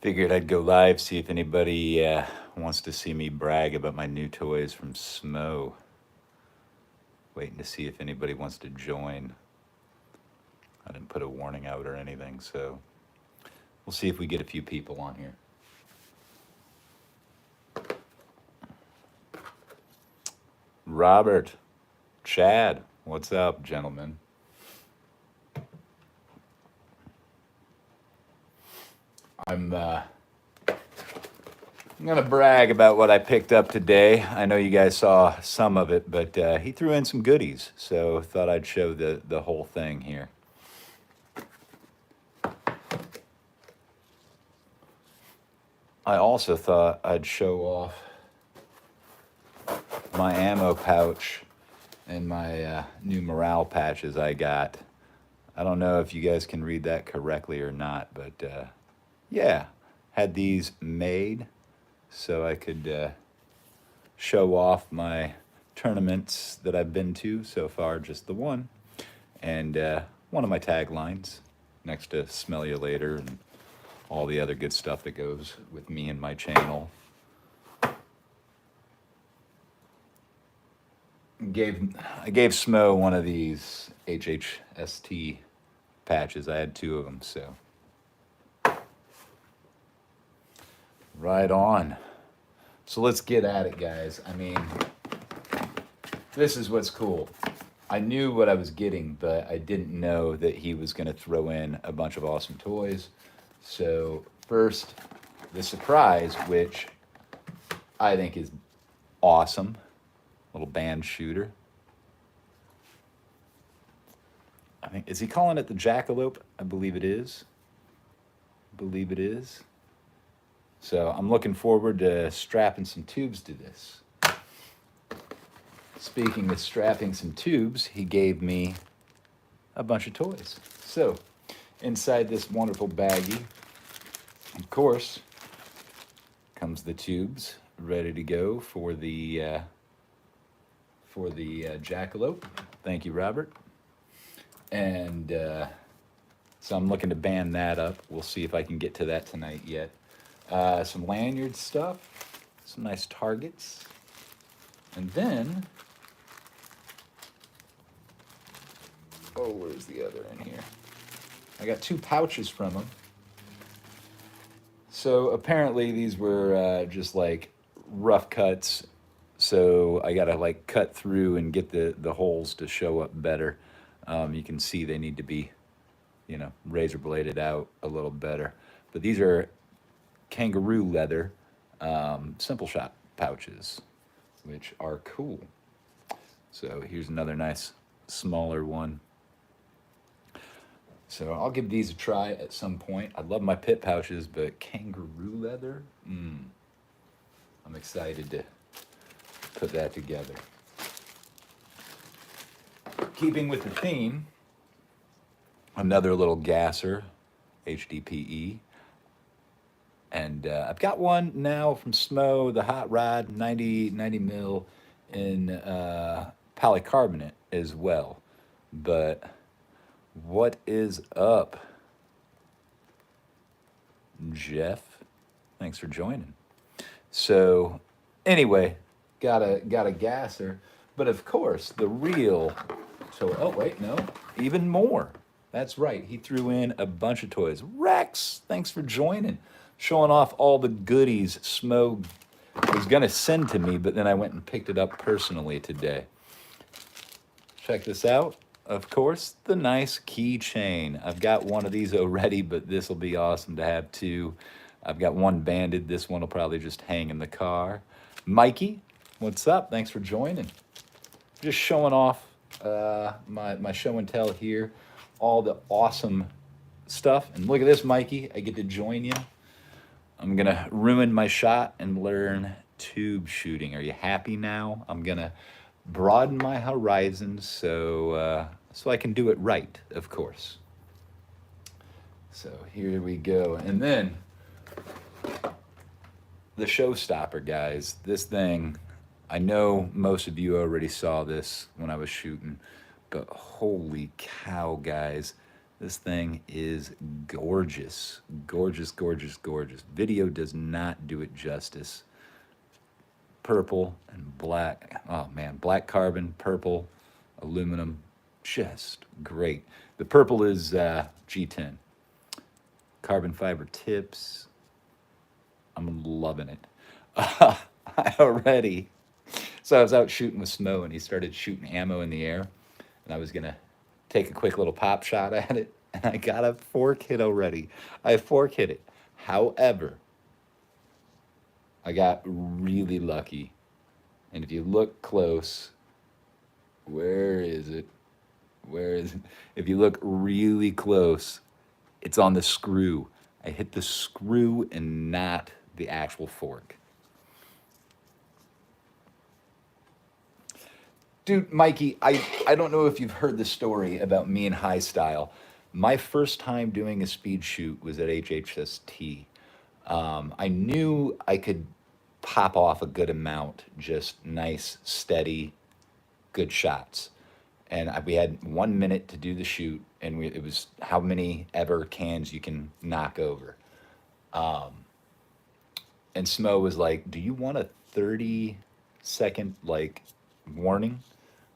Figured I'd go live, see if anybody wants to see me brag about my new toys from Smo. Waiting to see if anybody wants to join. I didn't put a warning out or anything, so we'll see if we get a few people on here. Robert, Chad, what's up, gentlemen? I'm gonna brag about what I picked up today. I know you guys saw some of it, but he threw in some goodies, so thought I'd show the whole thing here. I also thought I'd show off my ammo pouch and my new morale patches I got. I don't know if you guys can read that correctly or not, but yeah, had these made so I could show off my tournaments that I've been to so far, just the one, and one of my taglines next to smell you later and all the other good stuff that goes with me and my channel. I gave Smo one of these HHST patches. I had two of them, so right on. So let's get at it, guys. I mean, this is what's cool. I knew what I was getting, but I didn't know that he was going to throw in a bunch of awesome toys. So first, the surprise, which I think is awesome. Little band shooter. I think, is he calling it the jackalope? I believe it is. So I'm looking forward to strapping some tubes to this. Speaking of strapping some tubes, he gave me a bunch of toys. So inside this wonderful baggie, of course, comes the tubes ready to go for the jackalope. Thank you, Robert. And so I'm looking to band that up. We'll see if I can get to that tonight yet. Some lanyard stuff, some nice targets. And then, oh, where's the other in here? I got two pouches from him. So apparently these were just like rough cuts. So I gotta like cut through and get the holes to show up better. You can see they need to be, razor bladed out a little better. But these are kangaroo leather simple shot pouches, which are cool. So here's another nice smaller one. So I'll give these a try at some point. I love my pit pouches, but kangaroo leather, I'm excited to put that together. Keeping with the theme, another little gasser, HDPE. And I've got one now from Smo, the Hot Rod 90 mil in polycarbonate as well. But what is up, Jeff? Thanks for joining. So anyway, got a gasser, but of course the real. So oh wait, no, even more. That's right. He threw in a bunch of toys. Rex, thanks for joining. Showing off all the goodies Smo was going to send to me, but then I went and picked it up personally today. Check this out. Of course, the nice keychain. I've got one of these already, but this will be awesome to have two. I've got one banded. This one will probably just hang in the car. Mikey, what's up? Thanks for joining. Just showing off my show and tell here. All the awesome stuff. And look at this, Mikey. I get to join you. I'm going to ruin my shot and learn tube shooting. Are you happy now? I'm going to broaden my horizons so I can do it right, of course. So here we go. And then the showstopper, guys. This thing, I know most of you already saw this when I was shooting, but holy cow, guys. This thing is gorgeous. Gorgeous, gorgeous, gorgeous. Video does not do it justice. Purple and black. Oh man, black carbon, purple, aluminum. Just great. The purple is G10. Carbon fiber tips. I'm loving it. I already. So I was out shooting with Smo, and he started shooting ammo in the air, and I was gonna take a quick little pop shot at it, and I got a fork hit already. I fork hit it. However, I got really lucky, and if you look close, where is it? Where is it? If you look really close, it's on the screw. I hit the screw and not the actual fork. Dude, Mikey, I don't know if you've heard the story about me and High Style. My first time doing a speed shoot was at HHST. I knew I could pop off a good amount, just nice, steady, good shots. And we had 1 minute to do the shoot, and it was how many ever cans you can knock over. And Smo was like, "Do you want a 30-second like warning?"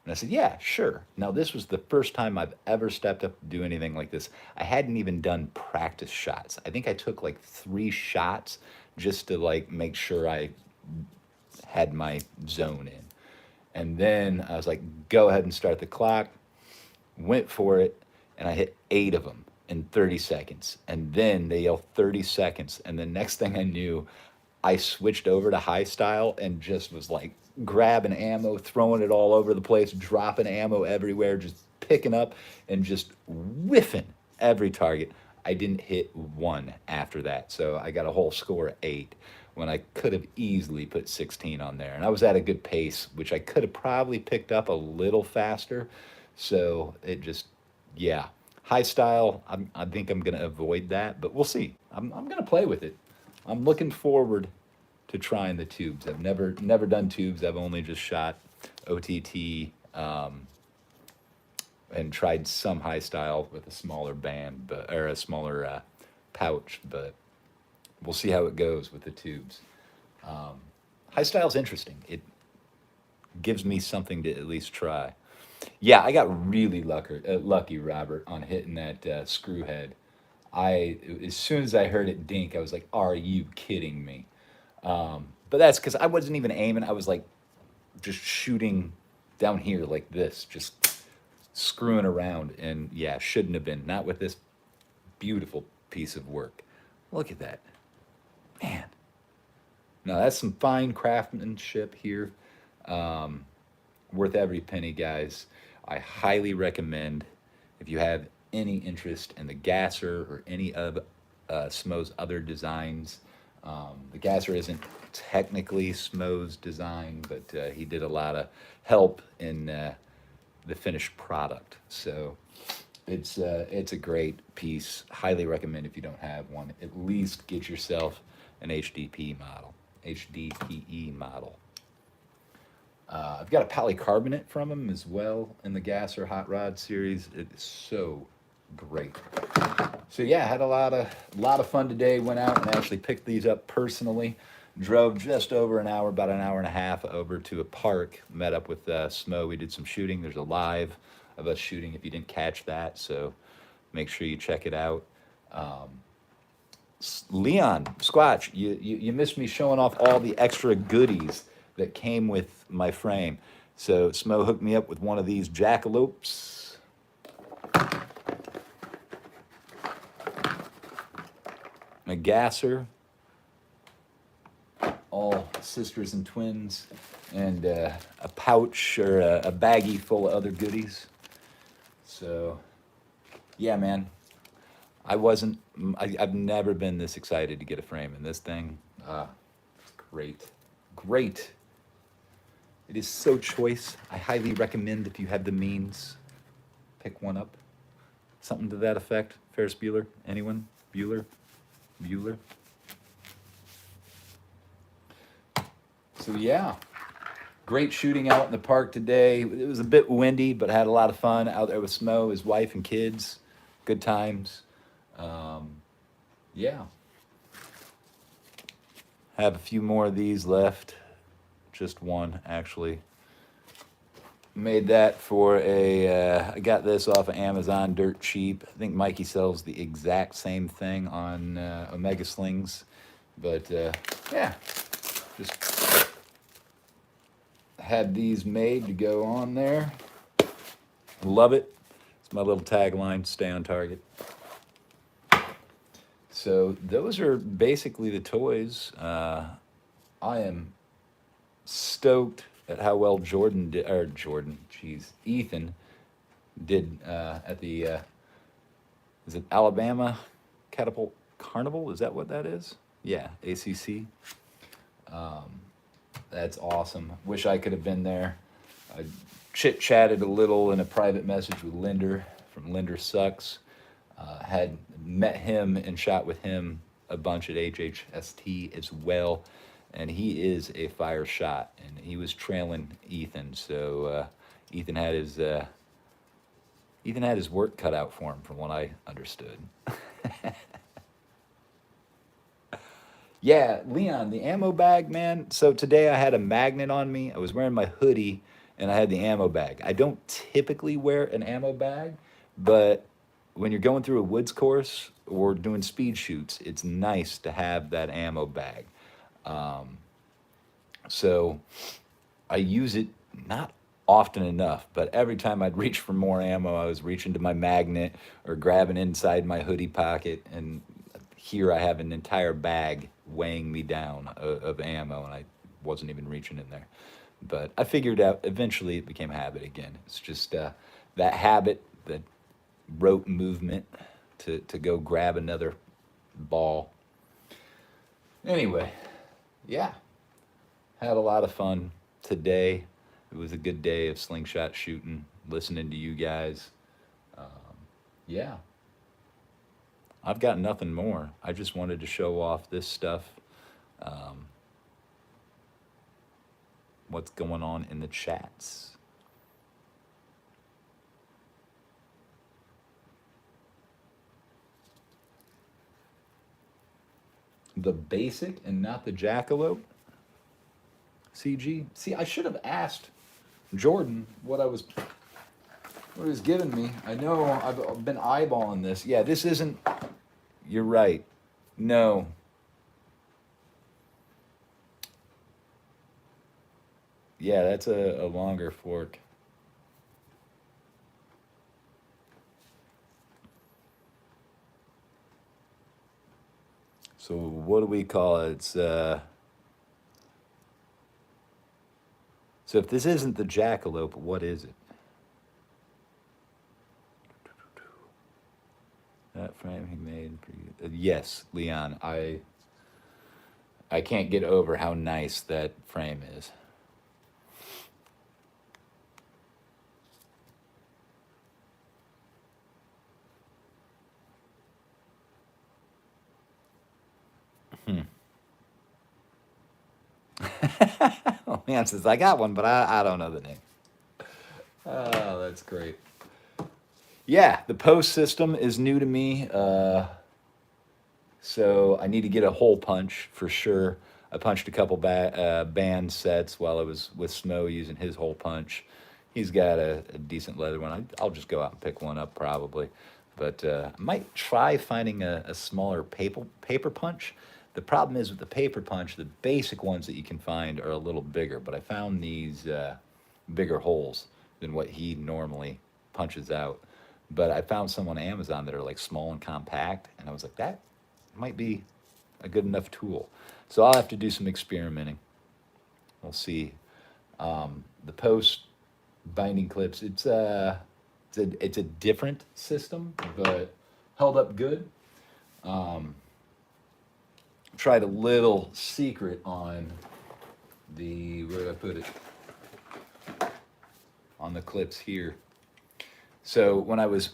And I said, "Yeah, sure." Now this was the first time I've ever stepped up to do anything like this. I hadn't even done practice shots. I think I took like 3 shots just to like make sure I had my zone in. And then I was like, "Go ahead and start the clock." Went for it, and I hit 8 of them in 30 seconds. And then they yelled 30 seconds. And the next thing I knew, I switched over to High Style and just was like grabbing ammo, throwing it all over the place, dropping ammo everywhere, just picking up and just whiffing every target. I didn't hit one after that. So I got a whole score of 8 when I could have easily put 16 on there. And I was at a good pace, which I could have probably picked up a little faster. So it just, yeah. High Style, I think I'm going to avoid that, but we'll see. I'm going to play with it. I'm looking forward to trying the tubes. I've never done tubes. I've only just shot OTT and tried some High Style with a smaller band, or a smaller pouch. But we'll see how it goes with the tubes. High Style's interesting. It gives me something to at least try. Yeah, I got really lucky, Robert, on hitting that screw head. As soon as I heard it dink, I was like, "Are you kidding me?" But that's because I wasn't even aiming. I was like just shooting down here like this, just screwing around. And yeah, shouldn't have been. Not with this beautiful piece of work. Look at that. Man. Now that's some fine craftsmanship here. Worth every penny, guys. I highly recommend, if you have any interest in the gasser or any of Smo's other designs. The gasser isn't technically Smo's design, but he did a lot of help in the finished product. So it's a great piece. Highly recommend, if you don't have one, at least get yourself an HDPE model. I've got a polycarbonate from him as well in the Gasser Hot Rod series. It's so great. So yeah, I had a lot of fun today. Went out and actually picked these up personally. Drove just over an hour, about an hour and a half, over to a park. Met up with Smo. We did some shooting. There's a live of us shooting if you didn't catch that. So make sure you check it out. Leon, Squatch, you missed me showing off all the extra goodies that came with my frame. So Smo hooked me up with one of these jackalopes. A gasser, all sisters and twins, and a pouch or a baggie full of other goodies. So, yeah, man, I've never been this excited to get a frame in this thing. It's great. It is so choice. I highly recommend, if you have the means, pick one up. Something to that effect. Ferris Bueller? Anyone? Bueller? So yeah, great shooting out in the park today. It was a bit windy, but I had a lot of fun out there with Smo, his wife and kids. good times. Yeah, have a few more of these left. Just one, actually. Made that for I got this off of Amazon dirt cheap. I think Mikey sells the exact same thing on Omega Slings. But yeah, just had these made to go on there. Love it. It's my little tagline, stay on target. So those are basically the toys. I am stoked at how well Ethan did at the, is it Alabama Catapult Carnival? Is that what that is? Yeah, ACC. That's awesome. Wish I could have been there. I chit-chatted a little in a private message with Linder from Linder Sucks. Had met him and shot with him a bunch at HHST as well. And he is a fire shot, and he was trailing Ethan. So Ethan had his work cut out for him, from what I understood. Yeah, Leon, the ammo bag, man. So today I had a magnet on me. I was wearing my hoodie, and I had the ammo bag. I don't typically wear an ammo bag, but when you're going through a woods course or doing speed shoots, it's nice to have that ammo bag. So I use it not often enough, but every time I'd reach for more ammo, I was reaching to my magnet or grabbing inside my hoodie pocket. And here I have an entire bag weighing me down of ammo, and I wasn't even reaching in there. But I figured out eventually it became habit again. It's just that habit, that rote movement to go grab another ball. Anyway, yeah. Had a lot of fun today. It was a good day of slingshot shooting, listening to you guys. Yeah. I've got nothing more. I just wanted to show off this stuff. What's going on in the chats. The basic and not the jackalope. CG. See, I should have asked Jordan what he was giving me. I know I've been eyeballing this. Yeah, this isn't. You're right. No. Yeah, that's a longer fork. So what do we call it? It's so if this isn't the jackalope, what is it? That frame he made. Yes, Leon. I can't get over how nice that frame is. Oh, man says, I got one, but I don't know the name. Oh, that's great. Yeah, the post system is new to me. So I need to get a hole punch for sure. I punched a couple band sets while I was with Smo using his hole punch. He's got a decent leather one. I'll just go out and pick one up probably. But I might try finding a smaller paper punch. The problem is with the paper punch, the basic ones that you can find are a little bigger. But I found these bigger holes than what he normally punches out. But I found some on Amazon that are like small and compact. And I was like, that might be a good enough tool. So I'll have to do some experimenting. We'll see. The post binding clips, it's a different system, but held up good. Tried a little secret on the, where did I put it? On the clips here. So when I was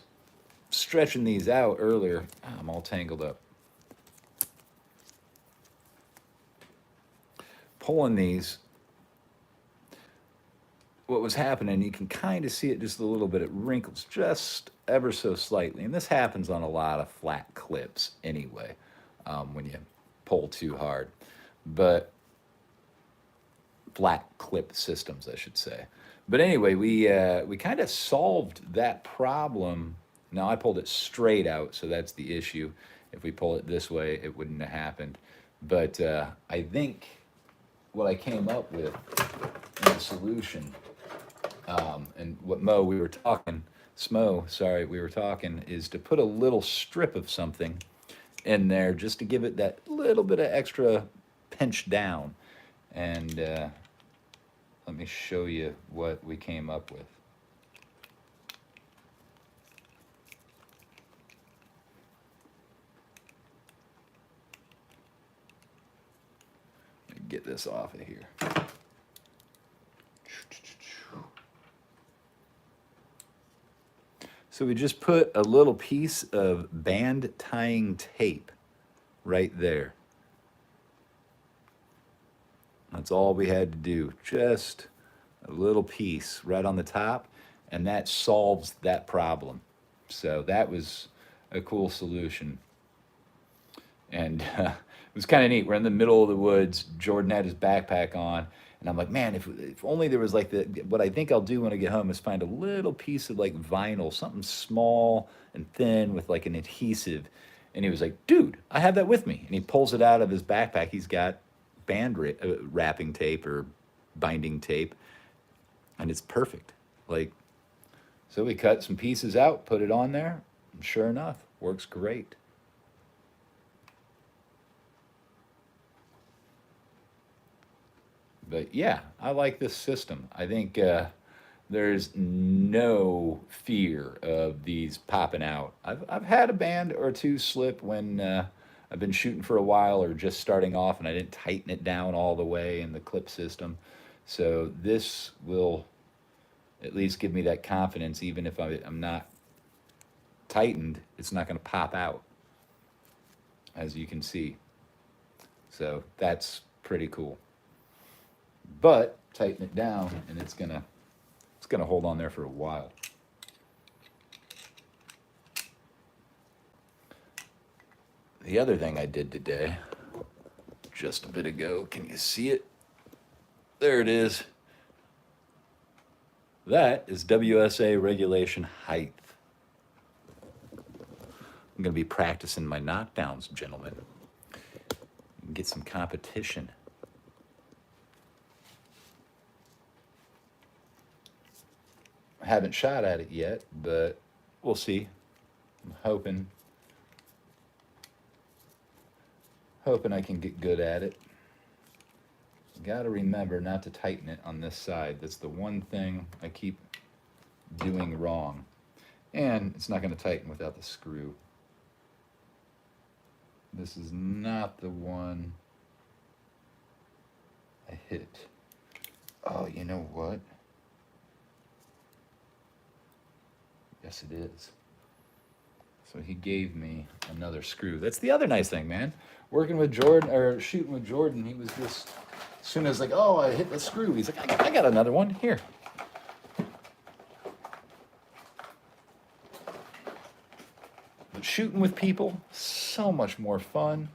stretching these out earlier, I'm all tangled up. Pulling these, what was happening, you can kind of see it just a little bit. It wrinkles just ever so slightly. And this happens on a lot of flat clips anyway, when you pull too hard. But flat clip systems, I should say. But anyway, we kind of solved that problem. Now I pulled it straight out, so that's the issue. If we pull it this way, it wouldn't have happened. But I think what I came up with in the solution, and what we were talking, sorry, we were talking, is to put a little strip of something in there just to give it that little bit of extra pinch down. And let me show you what we came up with. Let me get this off of here. So we just put a little piece of band tying tape right there. That's all we had to do. Just a little piece right on the top, and that solves that problem. So that was a cool solution. And it was kind of neat. We're in the middle of the woods. Jordan had his backpack on, and I'm like, man, if only there was like what I think I'll do when I get home is find a little piece of like vinyl, something small and thin with like an adhesive. And he was like, dude, I have that with me. And he pulls it out of his backpack. He's got wrapping tape or binding tape, and it's perfect. Like, so we cut some pieces out, put it on there, and sure enough, works great. But yeah, I like this system. I think there's no fear of these popping out. I've had a band or two slip when I've been shooting for a while or just starting off and I didn't tighten it down all the way in the clip system. So this will at least give me that confidence, even if I'm not tightened, it's not going to pop out, as you can see. So that's pretty cool. But tighten it down and it's gonna hold on there for a while. The other thing I did today, just a bit ago, can you see it? There it is. That is WSA regulation height. I'm going to be practicing my knockdowns, gentlemen. Get some competition. I haven't shot at it yet, but we'll see. I'm hoping I can get good at it. Got to remember not to tighten it on this side. That's the one thing I keep doing wrong. And it's not going to tighten without the screw. This is not the one I hit. Oh, you know what? Yes, it is. So he gave me another screw. That's the other nice thing, man. Working with Jordan, or shooting with Jordan, he was just, as soon as like, oh, I hit the screw, he's like, I got another one, here. But shooting with people, so much more fun.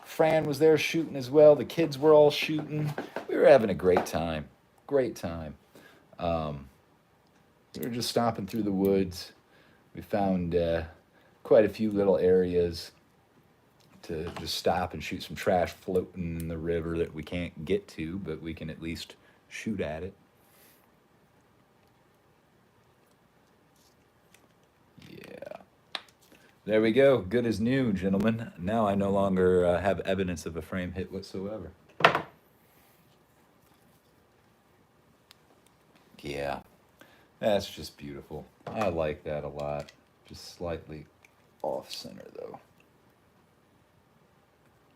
Fran was there shooting as well. The kids were all shooting. We were having a great time. Great time. We were just stomping through the woods. We found quite a few little areas to just stop and shoot some trash floating in the river that we can't get to, but we can at least shoot at it. Yeah. There we go. Good as new, gentlemen. Now I no longer have evidence of a frame hit whatsoever. Yeah. That's just beautiful. I like that a lot. Just slightly off center though.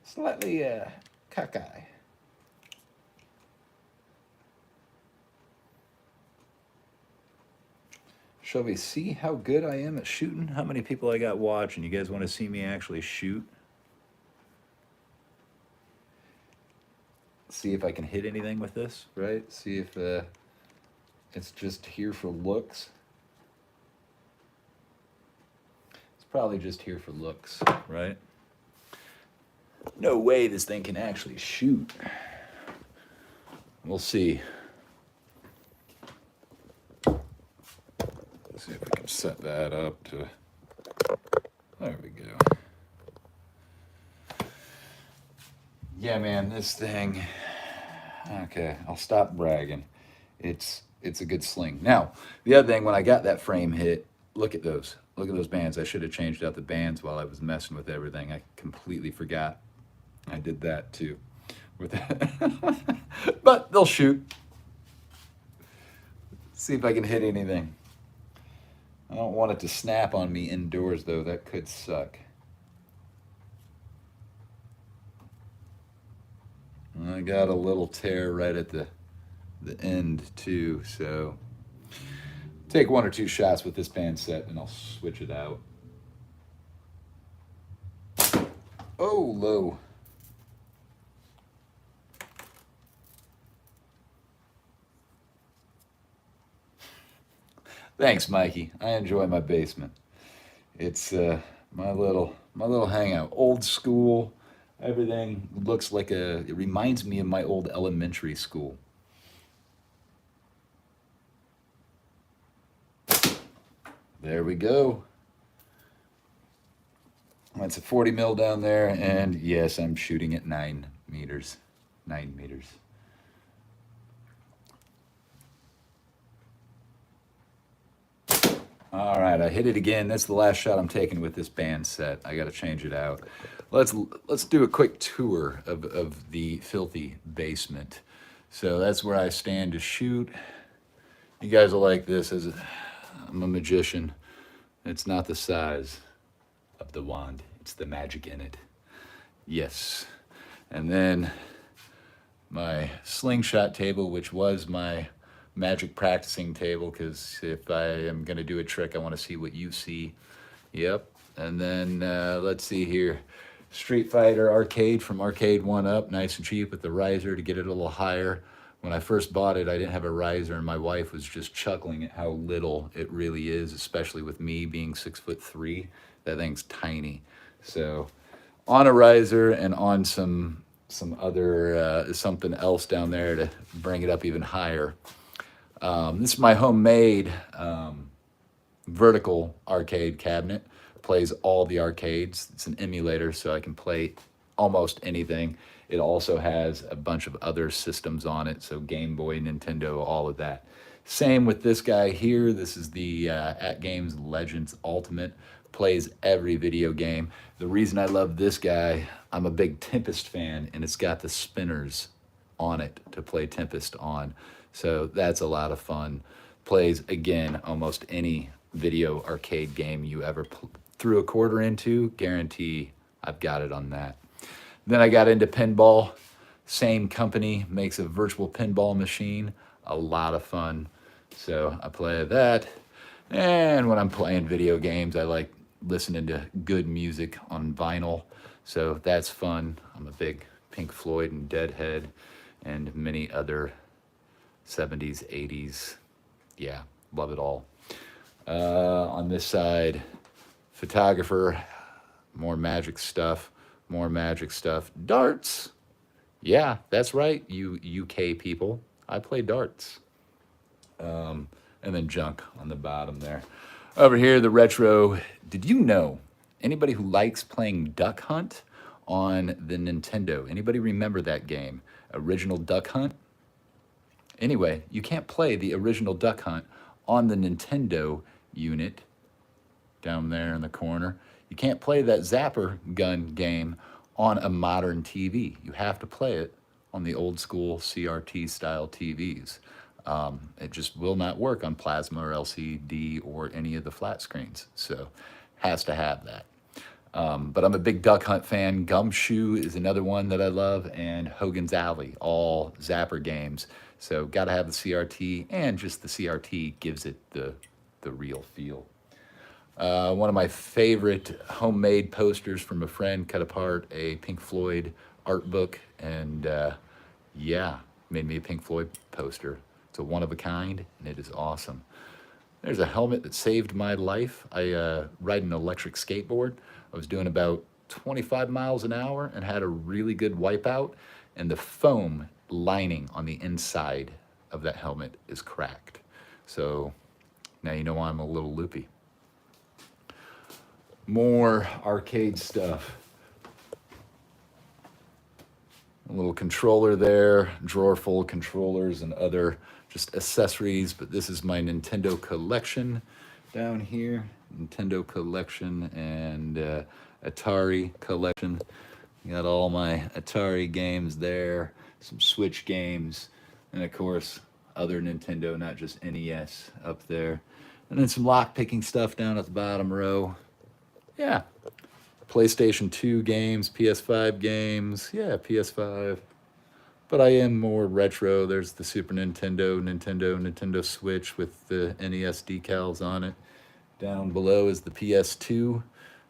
Slightly cockeye. Shall we see how good I am at shooting? How many people I got watching? You guys want to see me actually shoot? See if I can hit anything with this, right? See if it's just here for looks. It's probably just here for looks, right? No way this thing can actually shoot. We'll see. Let's see if we can set that up to, there we go. Yeah, man, this thing, okay, I'll stop bragging. It's a good sling. Now, the other thing, when I got that frame hit, look at those. Look at those bands. I should have changed out the bands while I was messing with everything. I completely forgot. I did that too. With that. But they'll shoot. See if I can hit anything. I don't want it to snap on me indoors though. That could suck. I got a little tear right at the end too, so take 1 or 2 shots with this band set and I'll switch it out. Oh, low. Thanks, Mikey. I enjoy my basement. It's my little hangout. Old school. Everything looks like it reminds me of my old elementary school. There we go. That's a 40 mil down there, and yes, I'm shooting at 9 meters. 9 meters. All right, I hit it again. That's the last shot I'm taking with this band set. I got to change it out. Let's do a quick tour of the filthy basement. So that's where I stand to shoot. You guys will like this. I'm a magician. It's not the size of the wand. It's the magic in it. Yes. And then my slingshot table, which was my magic practicing table, because if I am going to do a trick, I want to see what you see. Yep. And then let's see here. Street Fighter Arcade from Arcade 1-Up, nice and cheap with the riser to get it a little higher. When I first bought it, I didn't have a riser, and my wife was just chuckling at how little it really is, especially with me being 6'3". That thing's tiny. So on a riser and on some other something else down there to bring it up even higher. This is my homemade vertical arcade cabinet. Plays all the arcades. It's an emulator, so I can play almost anything. It also has a bunch of other systems on it, so Game Boy, Nintendo, all of that. Same with this guy here. This is the At Games Legends Ultimate. Plays every video game. The reason I love this guy, I'm a big Tempest fan, and it's got the spinners on it to play Tempest on. So that's a lot of fun. Plays, again, almost any video arcade game you ever threw a quarter into. Guarantee I've got it on that. Then I got into pinball. Same company makes a virtual pinball machine. A lot of fun. So I play that. And when I'm playing video games, I like listening to good music on vinyl. So that's fun. I'm a big Pink Floyd and Deadhead and many other 70s, 80s. Yeah, love it all. On this side, photographer, more magic stuff. Darts. Yeah, that's right, you UK people. I play darts. And then junk on the bottom there. Over here, the retro. Did you know, anybody who likes playing Duck Hunt on the Nintendo, anybody remember that game? Original Duck Hunt? Anyway, you can't play the original Duck Hunt on the Nintendo unit down there in the corner. You can't play that Zapper gun game on a modern TV. You have to play it on the old school CRT style TVs. It just will not work on plasma or LCD or any of the flat screens. So has to have that. But I'm a big Duck Hunt fan. Gumshoe is another one that I love, and Hogan's Alley, all Zapper games. So got to have the CRT, and just the CRT gives it the real feel. One of my favorite homemade posters from a friend cut apart a Pink Floyd art book, and yeah, made me a Pink Floyd poster. It's a one of a kind, and it is awesome. There's a helmet that saved my life. I ride an electric skateboard. I was doing about 25 miles an hour and had a really good wipeout, and the foam lining on the inside of that helmet is cracked. So now you know why I'm a little loopy. More arcade stuff. A little controller there, drawer full of controllers and other just accessories, but this is my Nintendo collection down here. Nintendo collection and Atari collection. Got all my Atari games there, some Switch games, and of course other Nintendo, not just NES up there. And then some lock-picking stuff down at the bottom row. Yeah, PlayStation 2 games, PS5 games, yeah, PS5. But I am more retro. There's the Super Nintendo, Nintendo Switch with the NES decals on it. Down below is the PS2.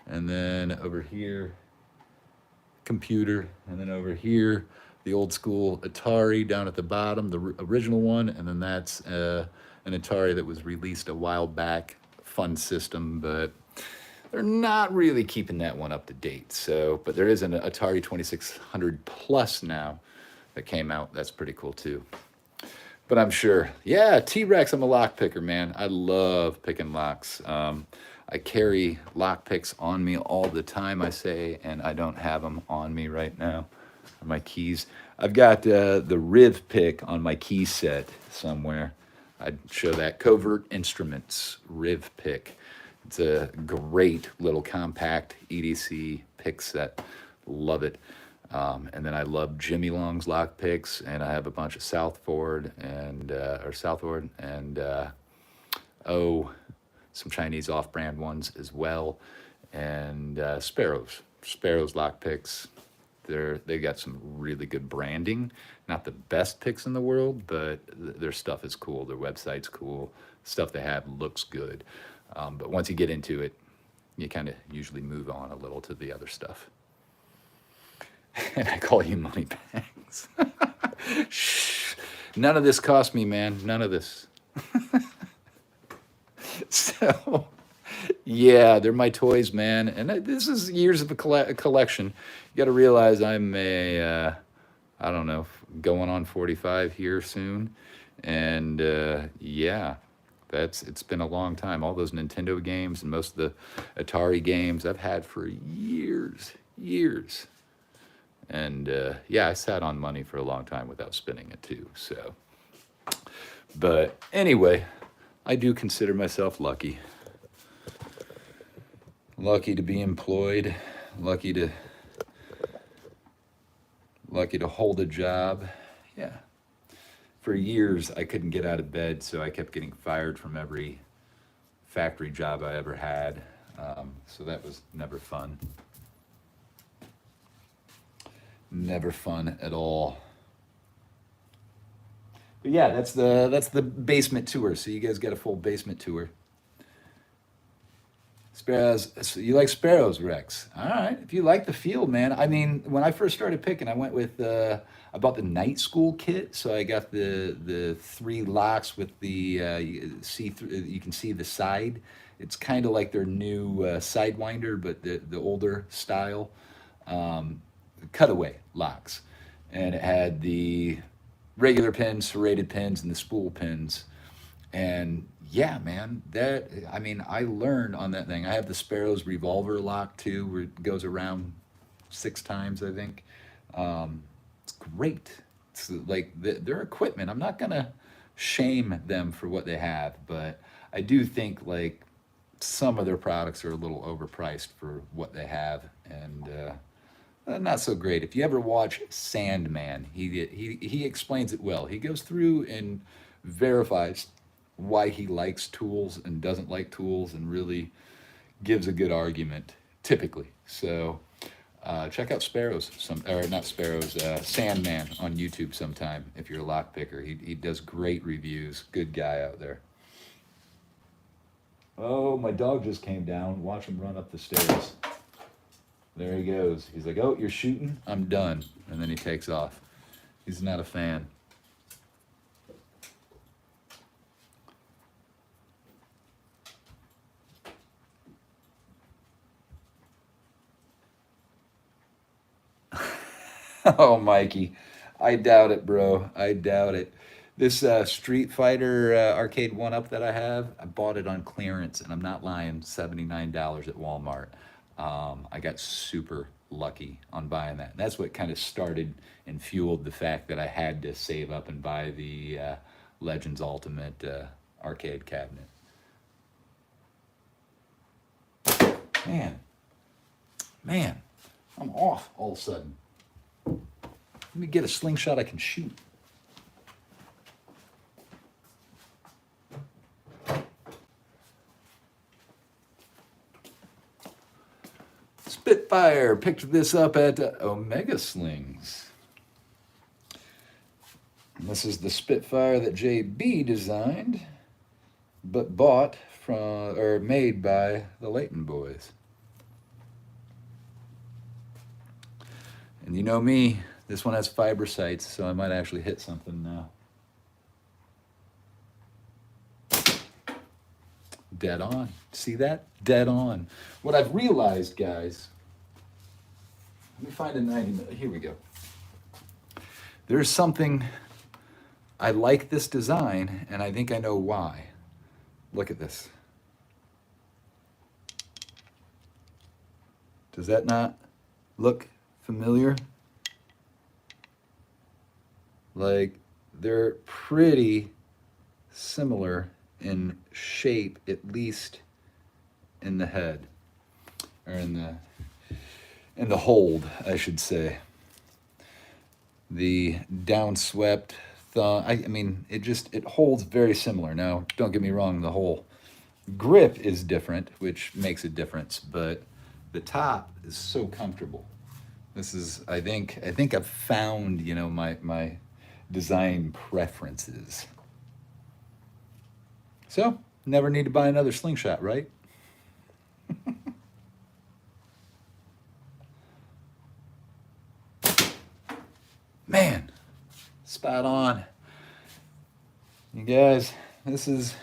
And then over here, computer. And then over here, the old school Atari down at the bottom, the original one. And then that's an Atari that was released a while back. Fun system, but they're not really keeping that one up to date. So, but there is an Atari 2600 Plus now that came out. That's pretty cool too. But I'm sure, yeah, T-Rex, I'm a lock picker, man. I love picking locks. I carry lock picks on me all the time, I say, and I don't have them on me right now. My keys. I've got the Riv pick on my key set somewhere. I'd show that. Covert Instruments Riv pick. It's a great little compact EDC pick set. Love it. And then I love Jimmy Long's lock picks, and I have a bunch of Southford and some Chinese off-brand ones as well, and Sparrow's lock picks. They got some really good branding. Not the best picks in the world, but their stuff is cool. Their website's cool. Stuff they have looks good. But once you get into it, you kind of usually move on a little to the other stuff. And I call you money bags. Shh. None of this cost me, man. None of this. So, yeah, they're my toys, man. And this is years of a collection. You got to realize I'm I don't know, going on 45 here soon. And yeah. It's been a long time. All those Nintendo games and most of the Atari games I've had for years. And yeah, I sat on money for a long time without spending it too. So, but anyway, I do consider myself lucky. Lucky to be employed. Lucky to hold a job. Yeah. For years, I couldn't get out of bed, so I kept getting fired from every factory job I ever had. So that was never fun. Never fun at all. But yeah, that's the basement tour. So you guys get a full basement tour. Sparrows. So you like sparrows, Rex? All right. If you like the feel, man. I mean, when I first started picking, I went with I bought the night school kit. So I got the 3 locks with the you can see the side. It's kind of like their new Sidewinder, but the older style cutaway locks, and it had the regular pins, serrated pins, and the spool pins. And yeah, man, I learned on that thing. I have the Sparrow's revolver lock too, where it goes around 6 times, I think. It's great. It's like their equipment. I'm not gonna shame them for what they have, but I do think like some of their products are a little overpriced for what they have, and not so great. If you ever watch Sandman, he explains it well. He goes through and verifies why he likes tools and doesn't like tools, and really gives a good argument typically. So check out Sandman on YouTube sometime if you're a lock picker. He does great reviews. Good guy out there. Oh, my dog just came down. Watch him run up the stairs. There he goes. He's like, oh, you're shooting? I'm done. And then he takes off. He's not a fan. Oh, Mikey, I doubt it, bro. I doubt it. This Street Fighter arcade one-up that I have, I bought it on clearance, and I'm not lying, $79 at Walmart. I got super lucky on buying that. That's what kind of started and fueled the fact that I had to save up and buy the Legends Ultimate arcade cabinet. Man, man, I'm off all of a sudden. Let me get a slingshot I can shoot. Spitfire picked this up at Omega Slings. And this is the Spitfire that JB designed, but bought from or made by the Layton boys. And you know me, this one has fiber sights, so I might actually hit something now. Dead on. See that? Dead on. What I've realized, guys, let me find a 90. Here we go. There's something, I like this design, and I think I know why. Look at this. Does that not look familiar? Like, they're pretty similar in shape, at least in the head, or in the hold, I should say. The downswept thumb, I mean, it holds very similar. Now, don't get me wrong, the whole grip is different, which makes a difference, but the top is so comfortable. This is, I think I've found, you know, my design preferences. So, never need to buy another slingshot, right? Man, spot on. You guys, this is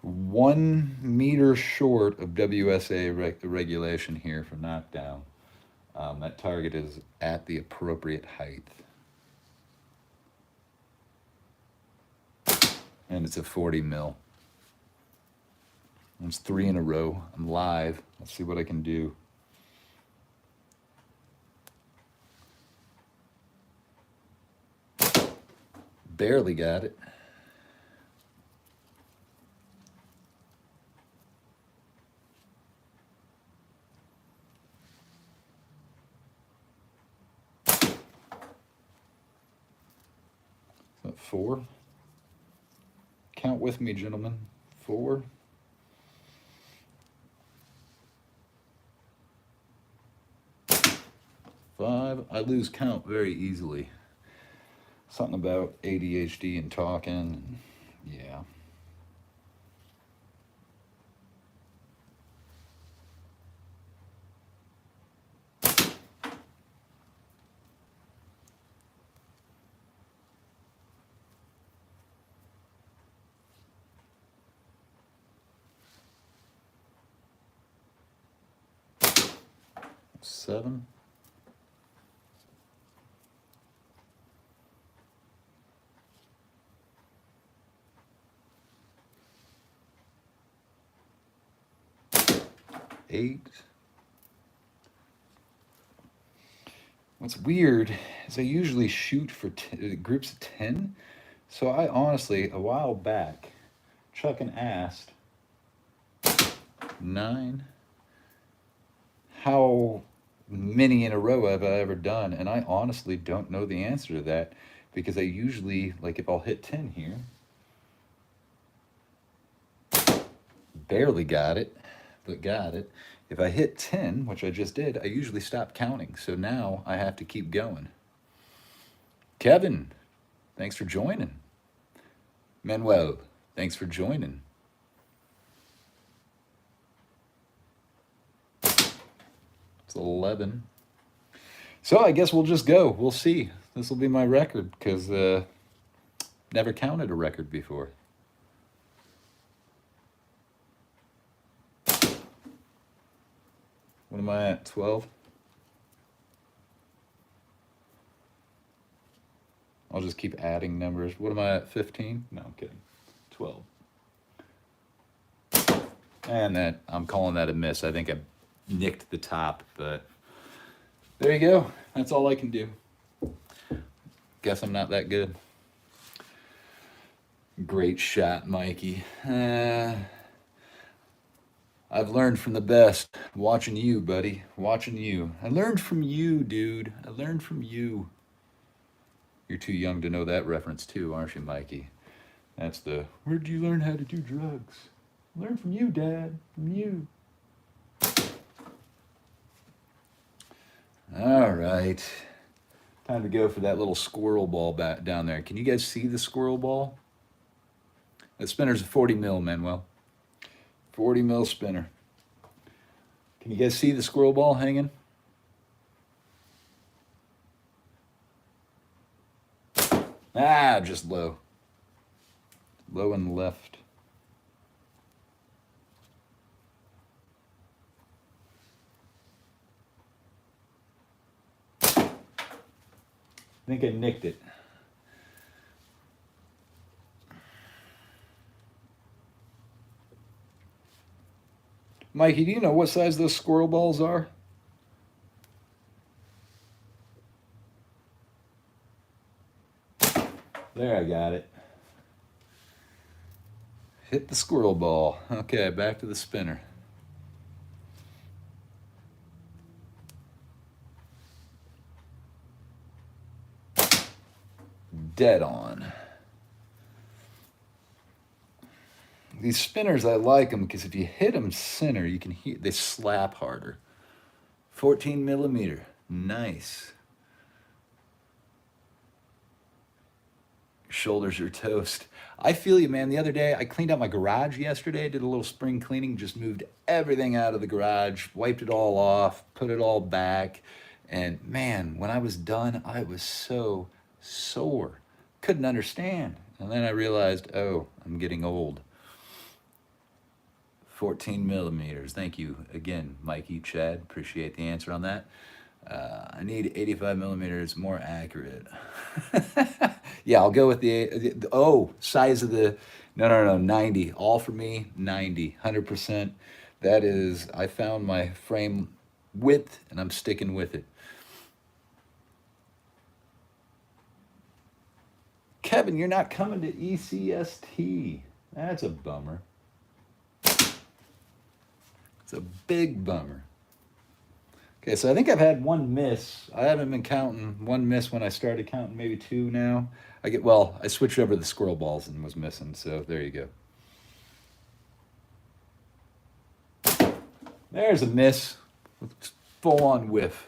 1 meter short of WSA regulation here for knockdown. That target is at the appropriate height. And it's a 40 mil. It's 3 in a row. I'm live. Let's see what I can do. Barely got it. Is that 4? Count with me, gentlemen. 4. 5. I lose count very easily. Something about ADHD and talking. Yeah. Seven. Eight. What's weird is I usually shoot for groups of 10. So I honestly, a while back, Chuckin asked, 9, how many in a row have I ever done? And I honestly don't know the answer to that, because I usually, like, if I'll hit 10 here, barely got it, but got it. If I hit 10, which I just did, I usually stop counting. So now I have to keep going. Kevin, thanks for joining. Manuel, thanks for joining. It's 11. So I guess we'll just go. We'll see. This will be my record, because never counted a record before. What am I at? 12? I'll just keep adding numbers. What am I at, 15? No, I'm kidding. 12. And that, I'm calling that a miss. I think I nicked the top, but there you go. That's all I can do. Guess I'm not that good. Great shot, Mikey. I've learned from the best. Watching you, buddy. Watching you. I learned from you, dude. I learned from you. You're too young to know that reference too, aren't you, Mikey? That's the, where'd you learn how to do drugs? Learn from you, Dad. From you. All right. Time to go for that little squirrel ball back down there. Can you guys see the squirrel ball? That spinner's a 40 mil, Manuel. 40 mil spinner. Can you guys see the squirrel ball hanging? Just low. Low and left. I think I nicked it. Mikey, do you know what size those squirrel balls are? There, I got it. Hit the squirrel ball. Okay, back to the spinner. Dead on. These spinners, I like them because if you hit them center, you can hear, they slap harder. 14 millimeter. Nice. Your shoulders are toast. I feel you, man. The other day, I cleaned out my garage yesterday. Did a little spring cleaning. Just moved everything out of the garage. Wiped it all off. Put it all back. And man, when I was done, I was so sore. Couldn't understand. And then I realized, oh, I'm getting old. 14 millimeters. Thank you again, Mikey, Chad. Appreciate the answer on that. I need 85 millimeters, more accurate. Yeah, I'll go with the size of the, no, 90. All for me, 90, 100%. That is, I found my frame width and I'm sticking with it. Kevin, you're not coming to ECST. That's a bummer. It's a big bummer. Okay, so I think I've had one miss. I haven't been counting. One miss when I started counting, maybe two now. I switched over to the squirrel balls and was missing, so there you go. There's a miss. Full on whiff.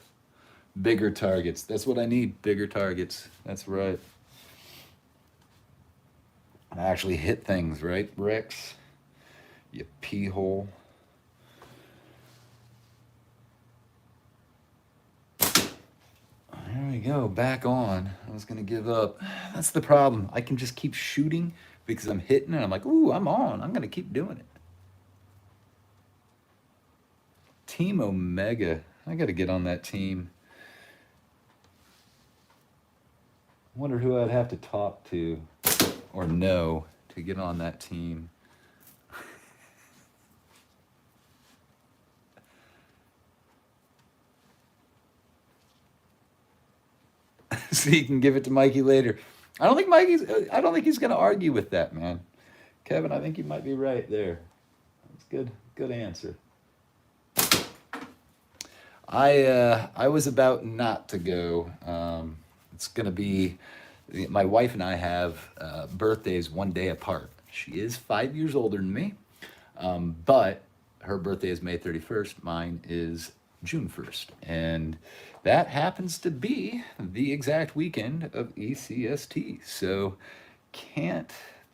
Bigger targets. That's what I need, bigger targets. That's right. I actually hit things, right, Rex? You pee hole. There we go, back on. I was gonna give up. That's the problem. I can just keep shooting because I'm hitting and I'm like, ooh, I'm on. I'm gonna keep doing it. Team Omega. I gotta get on that team. I wonder who I'd have to talk to or know to get on that team. So you can give it to Mikey later. I don't think he's gonna argue with that, man. Kevin, I think you might be right there. That's good. Good answer. I was about not to go. It's gonna be, my wife and I have birthdays one day apart. She is 5 years older than me, but her birthday is May 31st. Mine is June 1st, and that happens to be the exact weekend of ECST. So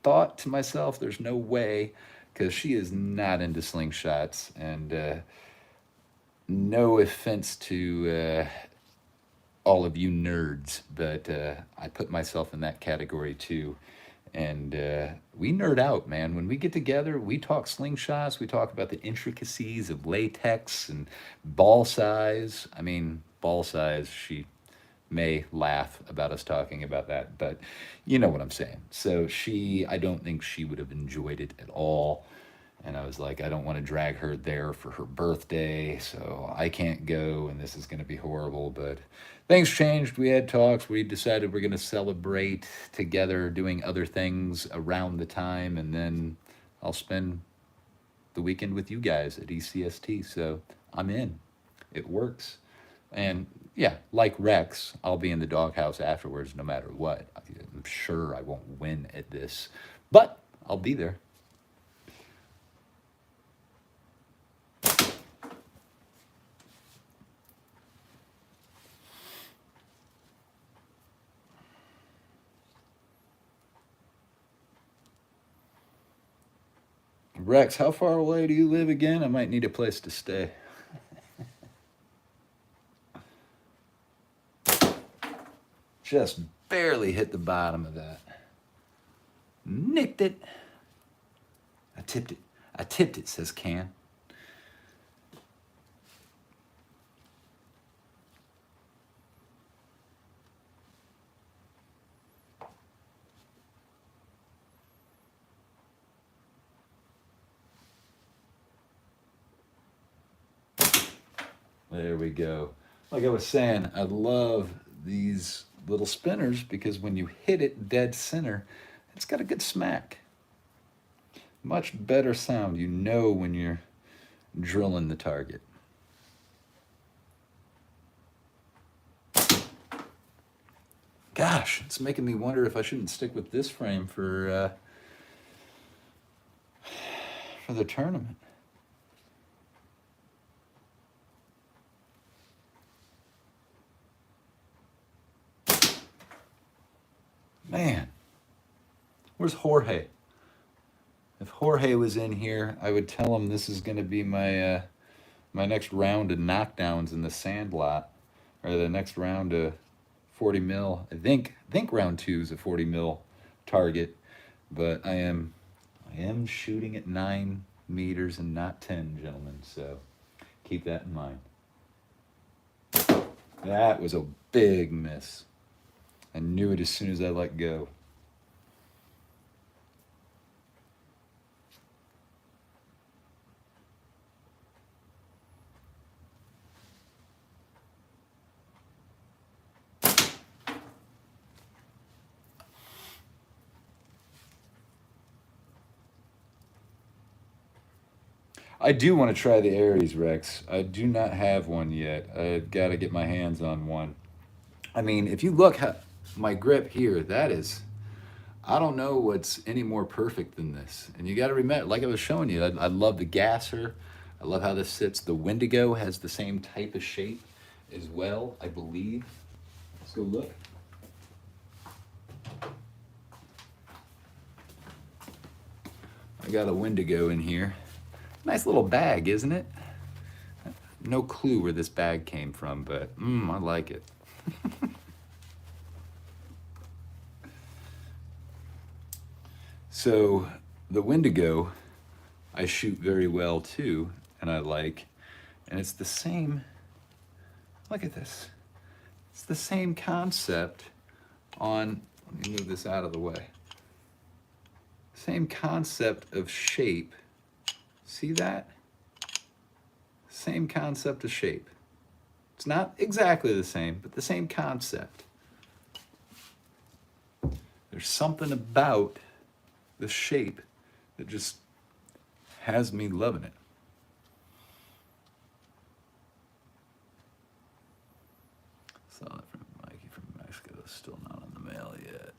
thought to myself, there's no way, because she is not into slingshots, and no offense to all of you nerds, but I put myself in that category too. And we nerd out, man. When we get together, we talk slingshots. We talk about the intricacies of latex and ball size. I mean, ball size, she may laugh about us talking about that, but you know what I'm saying. So I don't think she would have enjoyed it at all. And I was like, I don't want to drag her there for her birthday, so I can't go, and this is going to be horrible. But things changed. We had talks. We decided we're going to celebrate together, doing other things around the time, and then I'll spend the weekend with you guys at ECST. So I'm in. It works. And yeah, like Rex, I'll be in the doghouse afterwards no matter what. I'm sure I won't win at this, but I'll be there. Rex, how far away do you live again? I might need a place to stay. Just barely hit the bottom of that. Nicked it. I tipped it. I tipped it, says Can. There we go. Like I was saying, I love these little spinners because when you hit it dead center, it's got a good smack. Much better sound. You know when you're drilling the target. Gosh, it's making me wonder if I shouldn't stick with this frame for the tournament. Man, where's Jorge? If Jorge was in here, I would tell him this is going to be my my next round of knockdowns in the sand lot, or the next round of 40 mil. I think round 2 is a 40 mil target, but I am shooting at 9 meters and not 10, gentlemen. So keep that in mind. That was a big miss. I knew it as soon as I let go. I do want to try the Aries, Rex. I do not have one yet. I got to get my hands on one. I mean, if you look at my grip here, that is, I don't know what's any more perfect than this. And you got to remember, like I was showing you, I love the gasser. I love how this sits. The Wendigo has the same type of shape as well, I believe. Let's go look. I got a Wendigo in here. Nice little bag, isn't it? No clue where this bag came from, but I like it. So the Wendigo, I shoot very well too, and I like, and it's the same, look at this. It's the same concept on, let me move this out of the way. Same concept of shape. See that? Same concept of shape. It's not exactly the same, but the same concept. There's something about the shape that just has me loving it. Saw that from Mikey from Mexico. Still not on the mail yet.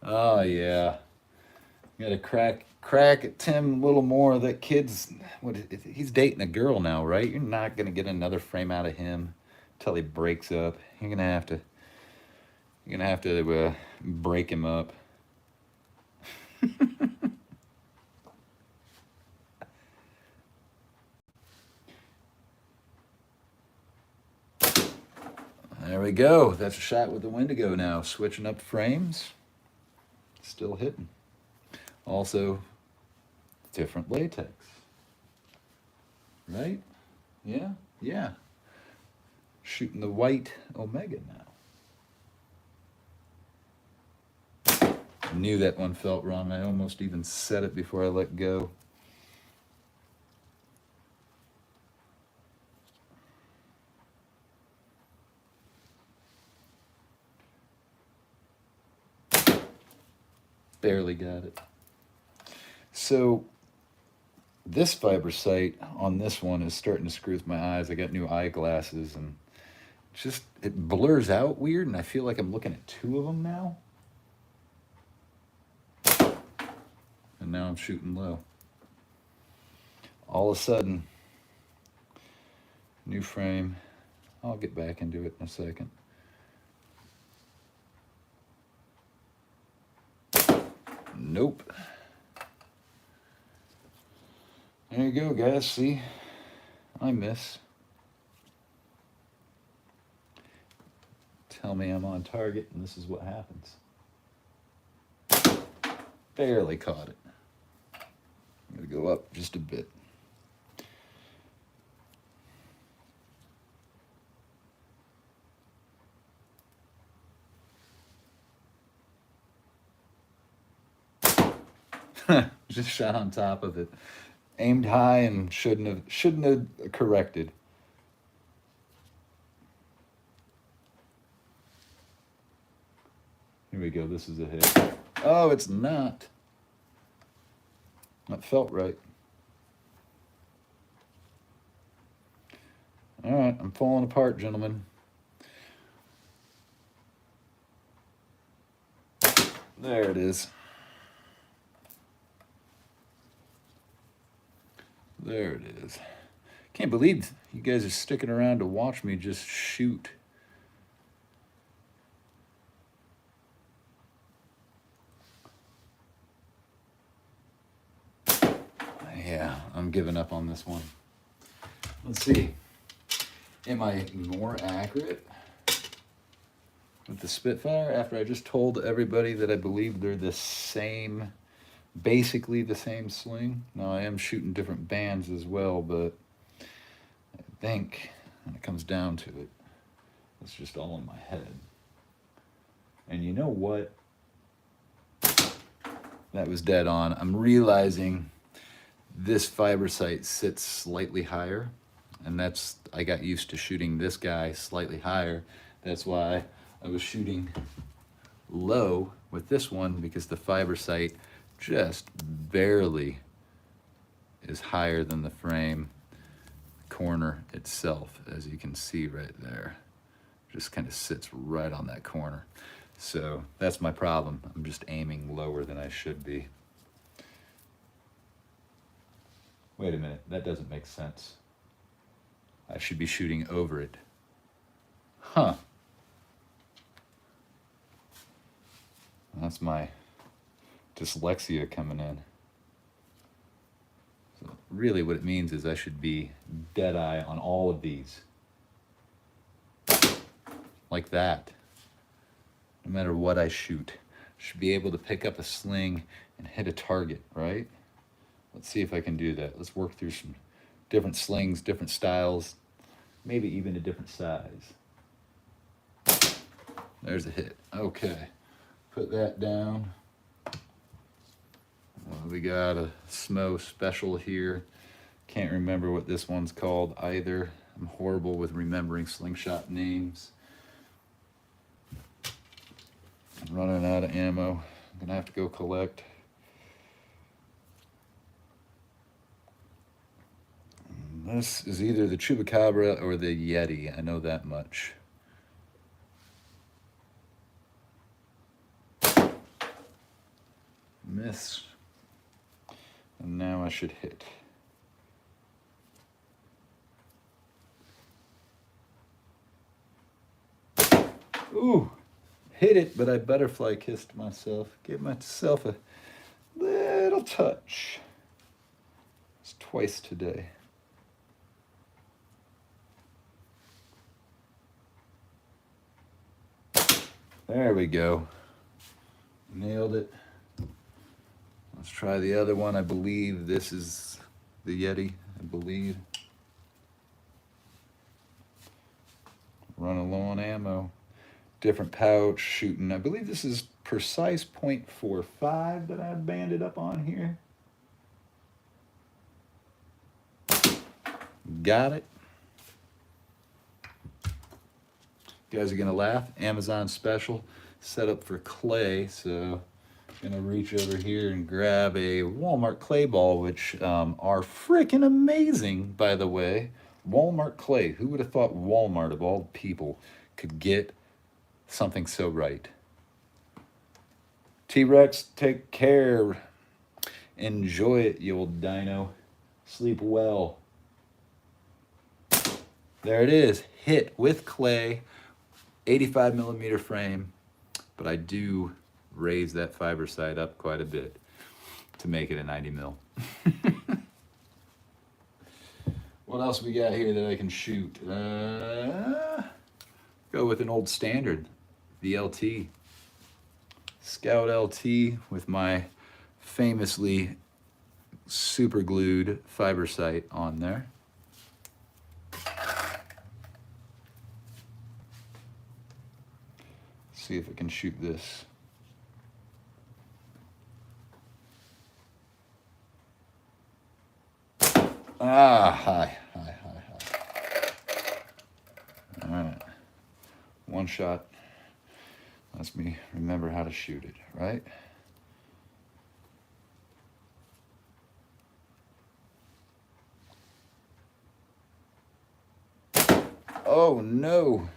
Oh yeah, gotta crack at Tim a little more. That kid's he's dating a girl now, right? You're not gonna get another frame out of him until he breaks up. You're gonna have to break him up. There we go. That's a shot with the Wendigo now. Switching up frames. Still hitting. Also, different latex. Right? Yeah? Yeah. Shooting the white Omega now. I knew that one felt wrong. I almost even said it before I let go. Barely got it. So this fiber sight on this one is starting to screw with my eyes. I got new eyeglasses and just it blurs out weird, and I feel like I'm looking at two of them now. And now I'm shooting low. All of a sudden, new frame. I'll get back into it in a second. Nope. There you go, guys. See? I miss. Tell me I'm on target, and this is what happens. Barely caught it. I'm going to go up just a bit. Just shot on top of it. Aimed high and shouldn't have corrected. Here we go. This is a hit. Oh, it's not. That felt right. All right, I'm falling apart, gentlemen. There it is. There it is. Can't believe you guys are sticking around to watch me just shoot. Yeah, I'm giving up on this one. Let's see. Am I more accurate with the Spitfire after I just told everybody that I believe they're the same, basically the same sling? Now, I am shooting different bands as well, but I think when it comes down to it, it's just all in my head. And you know what? That was dead on. I'm realizing this fiber sight sits slightly higher, and that's, I got used to shooting this guy slightly higher. That's why I was shooting low with this one, because the fiber sight just barely is higher than the frame corner itself, as you can see right there. Just kind of sits right on that corner. So that's my problem. I'm just aiming lower than I should be. Wait a minute, that doesn't make sense. I should be shooting over it. Huh. That's my dyslexia coming in. So really what it means is I should be dead eye on all of these. Like that. No matter what I shoot. I should be able to pick up a sling and hit a target, right? Let's see if I can do that. Let's work through some different slings, different styles, maybe even a different size. There's a hit. Okay. Put that down. We got a Smo special here. Can't remember what this one's called either. I'm horrible with remembering slingshot names. I'm running out of ammo. I'm gonna have to go collect. This is either the Chupacabra or the Yeti. I know that much. Miss. And now I should hit. Ooh, hit it, but I butterfly kissed myself. Gave myself a little touch. It's twice today. There we go. Nailed it. Let's try the other one. I believe this is the Yeti, I believe. Running low on ammo. Different pouch, shooting. I believe this is precise .45 that I banded up on here. Got it. You guys are gonna laugh. Amazon special, set up for clay. So I'm gonna reach over here and grab a Walmart clay ball, which are freaking amazing, by the way. Walmart clay. Who would have thought Walmart, of all people, could get something so right? T-Rex, take care. Enjoy it, you old dino. Sleep well. There it is. Hit with clay. 85 millimeter frame. But I do raise that fiber side up quite a bit to make it a 90 mil. What else we got here that I can shoot? Go with an old standard, the LT. Scout LT with my famously super glued fiber sight on there. See if it can shoot this. Hi. All right. One shot. Lets me remember how to shoot it, right? Oh no.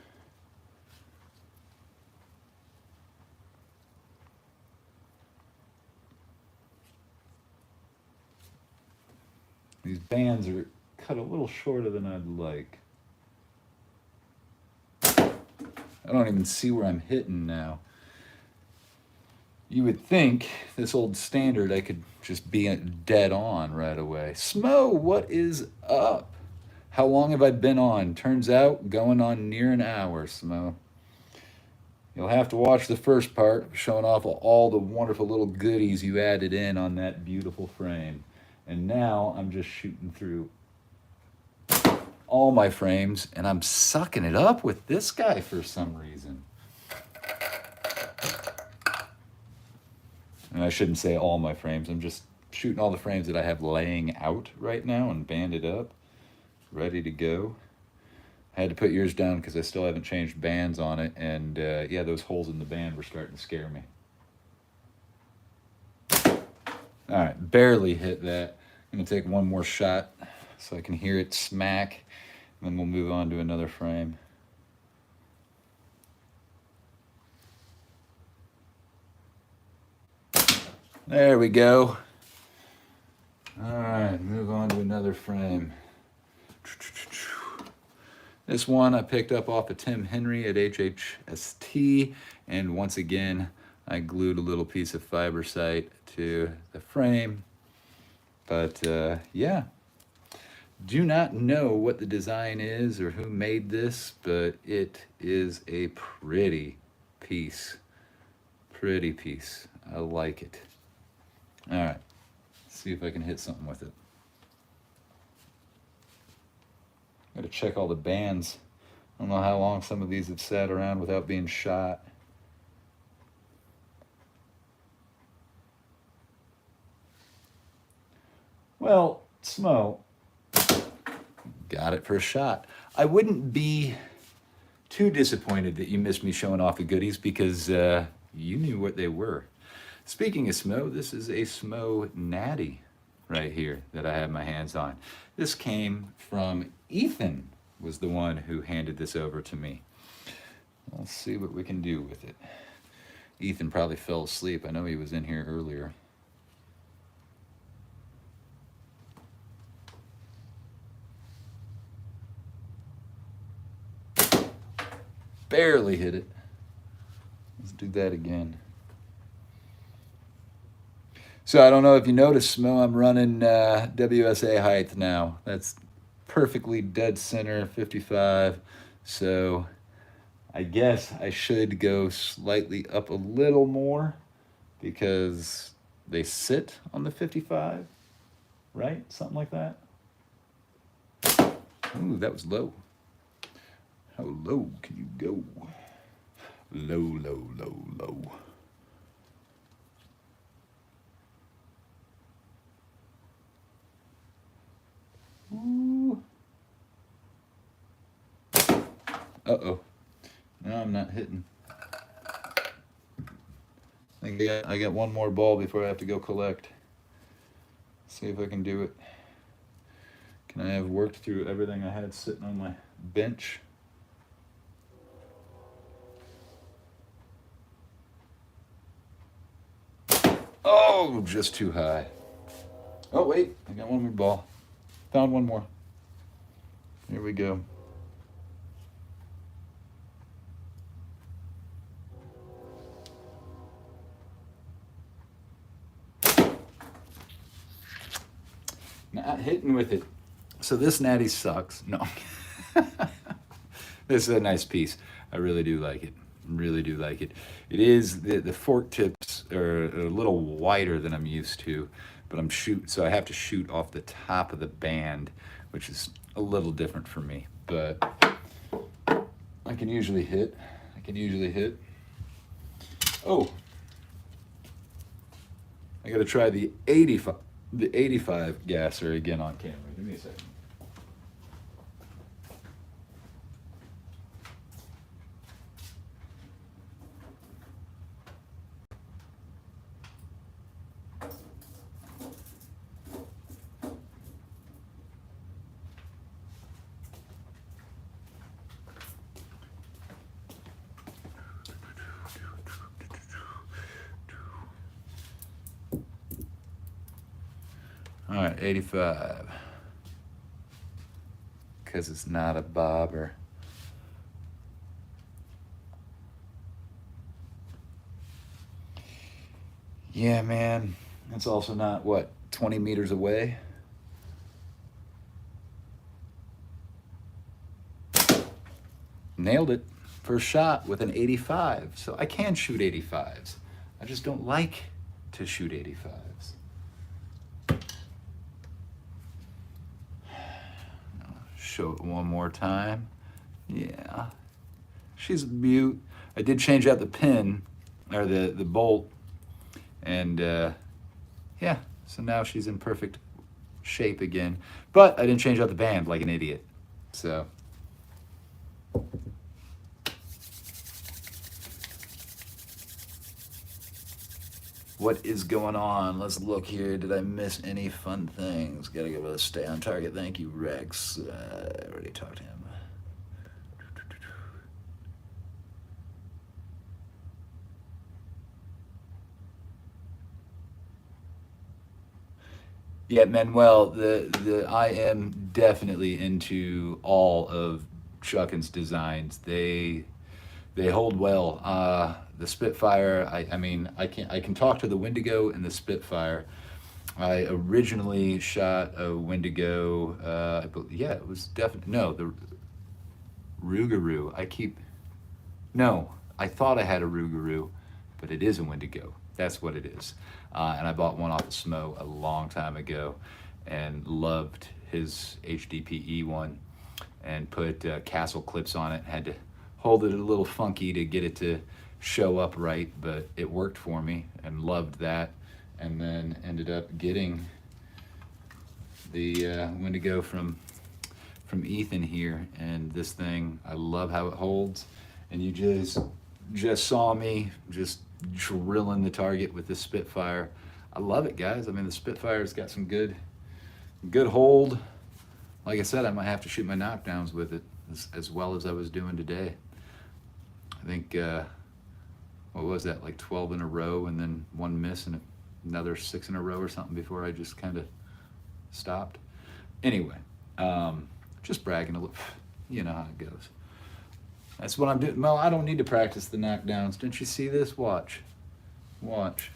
These bands are cut a little shorter than I'd like. I don't even see where I'm hitting now. You would think this old standard I could just be dead on right away. Smo, what is up? How long have I been on? Turns out going on near an hour, Smo. You'll have to watch the first part, showing off all the wonderful little goodies you added in on that beautiful frame. And now I'm just shooting through all my frames, and I'm sucking it up with this guy for some reason. And I shouldn't say all my frames. I'm just shooting all the frames that I have laying out right now and banded up, ready to go. I had to put yours down because I still haven't changed bands on it, and yeah, those holes in the band were starting to scare me. All right, barely hit that. I'm gonna take one more shot so I can hear it smack, and then we'll move on to another frame. There we go. All right, move on to another frame. This one I picked up off of Tim Henry at HHST, and once again, I glued a little piece of fiber sight to the frame. But yeah, do not know what the design is or who made this, but it is a pretty piece. Pretty piece. I like it. All right, let's see if I can hit something with it. Gotta check all the bands. I don't know how long some of these have sat around without being shot. Well, Smo, got it for a shot. I wouldn't be too disappointed that you missed me showing off the goodies because you knew what they were. Speaking of Smo, this is a Smo Natty right here that I have my hands on. This came from Ethan, was the one who handed this over to me. Let's see what we can do with it. Ethan probably fell asleep. I know he was in here earlier. Barely hit it. Let's do that again. So I don't know if you noticed, Smo, I'm running WSA height now. That's perfectly dead center, 55. So I guess I should go slightly up a little more because they sit on the 55, right? Something like that. Ooh, that was low. How low can you go? Low, low, low, low. Ooh. Uh-oh. No, I'm not hitting. I got one more ball before I have to go collect. See if I can do it. Can I have worked through everything I had sitting on my bench? Oh, just too high. Oh, wait. I got one more ball. Found one more. Here we go. Not hitting with it. So this natty sucks. No. This is a nice piece. I really do like it. Really do like it. It is, the fork tips are a little wider than I'm used to, but I'm shooting, so I have to shoot off the top of the band, which is a little different for me, but I can usually hit. Oh, I gotta try the 85 gasser again on camera. Give me a second. All right, 85. Because it's not a bobber. Yeah, man. It's also not, what, 20 meters away? Nailed it. First shot with an 85. So I can shoot 85s. I just don't like to shoot 85s. Show it one more time. Yeah. She's a beaut. I did change out the pin, or the bolt, and yeah, so now she's in perfect shape again. But I didn't change out the band like an idiot. So what is going on? Let's look here. Did I miss any fun things? Gotta give it a stay on target. Thank you, Rex. I already talked to him. Yeah, Manuel, I am definitely into all of Chuckin's designs. They hold well. The Spitfire, I mean, I can talk to the Wendigo and the Spitfire. I originally shot a Wendigo. Yeah, it was definitely no, the Rougarou. No, I thought I had a Rougarou, but it is a Wendigo. That's what it is. And I bought one off of Smo a long time ago, and loved his HDPE one, and put castle clips on it. Had to hold it a little funky to get it to show up right, but it worked for me, and loved that. And then ended up getting the Wendigo from Ethan here, and this thing, I love how it holds. And you just saw me just drilling the target with the Spitfire. I love it, guys. I mean, the Spitfire's got some good hold. Like I said, I might have to shoot my knockdowns with it as well as I was doing today. I think, what was that, like 12 in a row, and then one miss and another 6 in a row or something before I just kind of stopped. Anyway, just bragging a little. You know how it goes. That's what I'm doing. Mel, I don't need to practice the knockdowns. Didn't you see this? Watch. Watch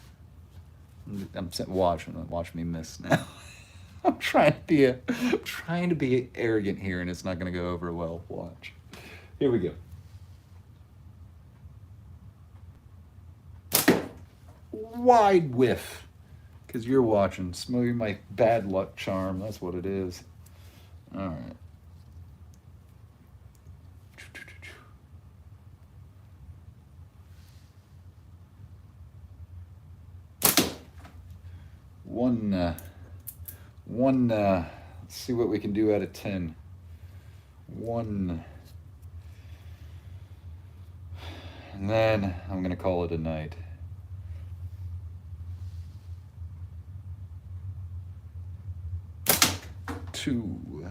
me miss now. I'm trying to be arrogant here, and it's not going to go over well. Watch. Here we go. Wide whiff. Because you're watching. Smoothie, my bad luck charm. That's what it is. All right. Let's see what we can do out of 10. 1. And then I'm going to call it a night. 2.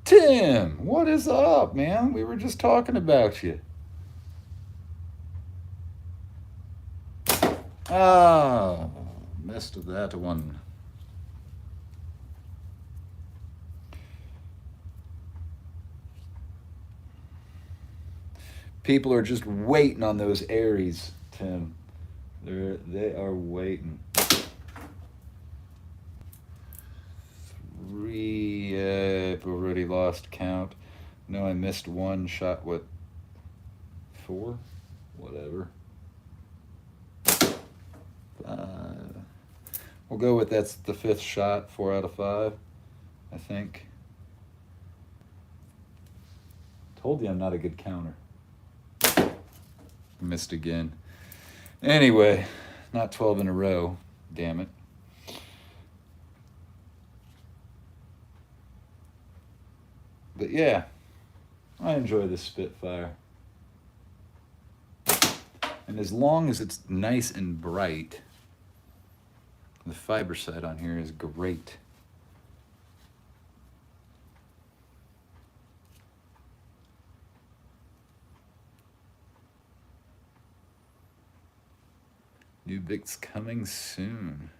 Tim, what is up, man? We were just talking about you. Ah, missed that one. People are just waiting on those Aries, Tim. They are waiting. 3. I've already lost count. No, I missed one shot. What? 4? Whatever. 5. We'll go with that's the 5th shot. 4 out of 5, I think. Told you I'm not a good counter. Missed again. Anyway, not 12 in a row. Damn it. But yeah, I enjoy this Spitfire. And as long as it's nice and bright, the fiber side on here is great. New Vic's coming soon.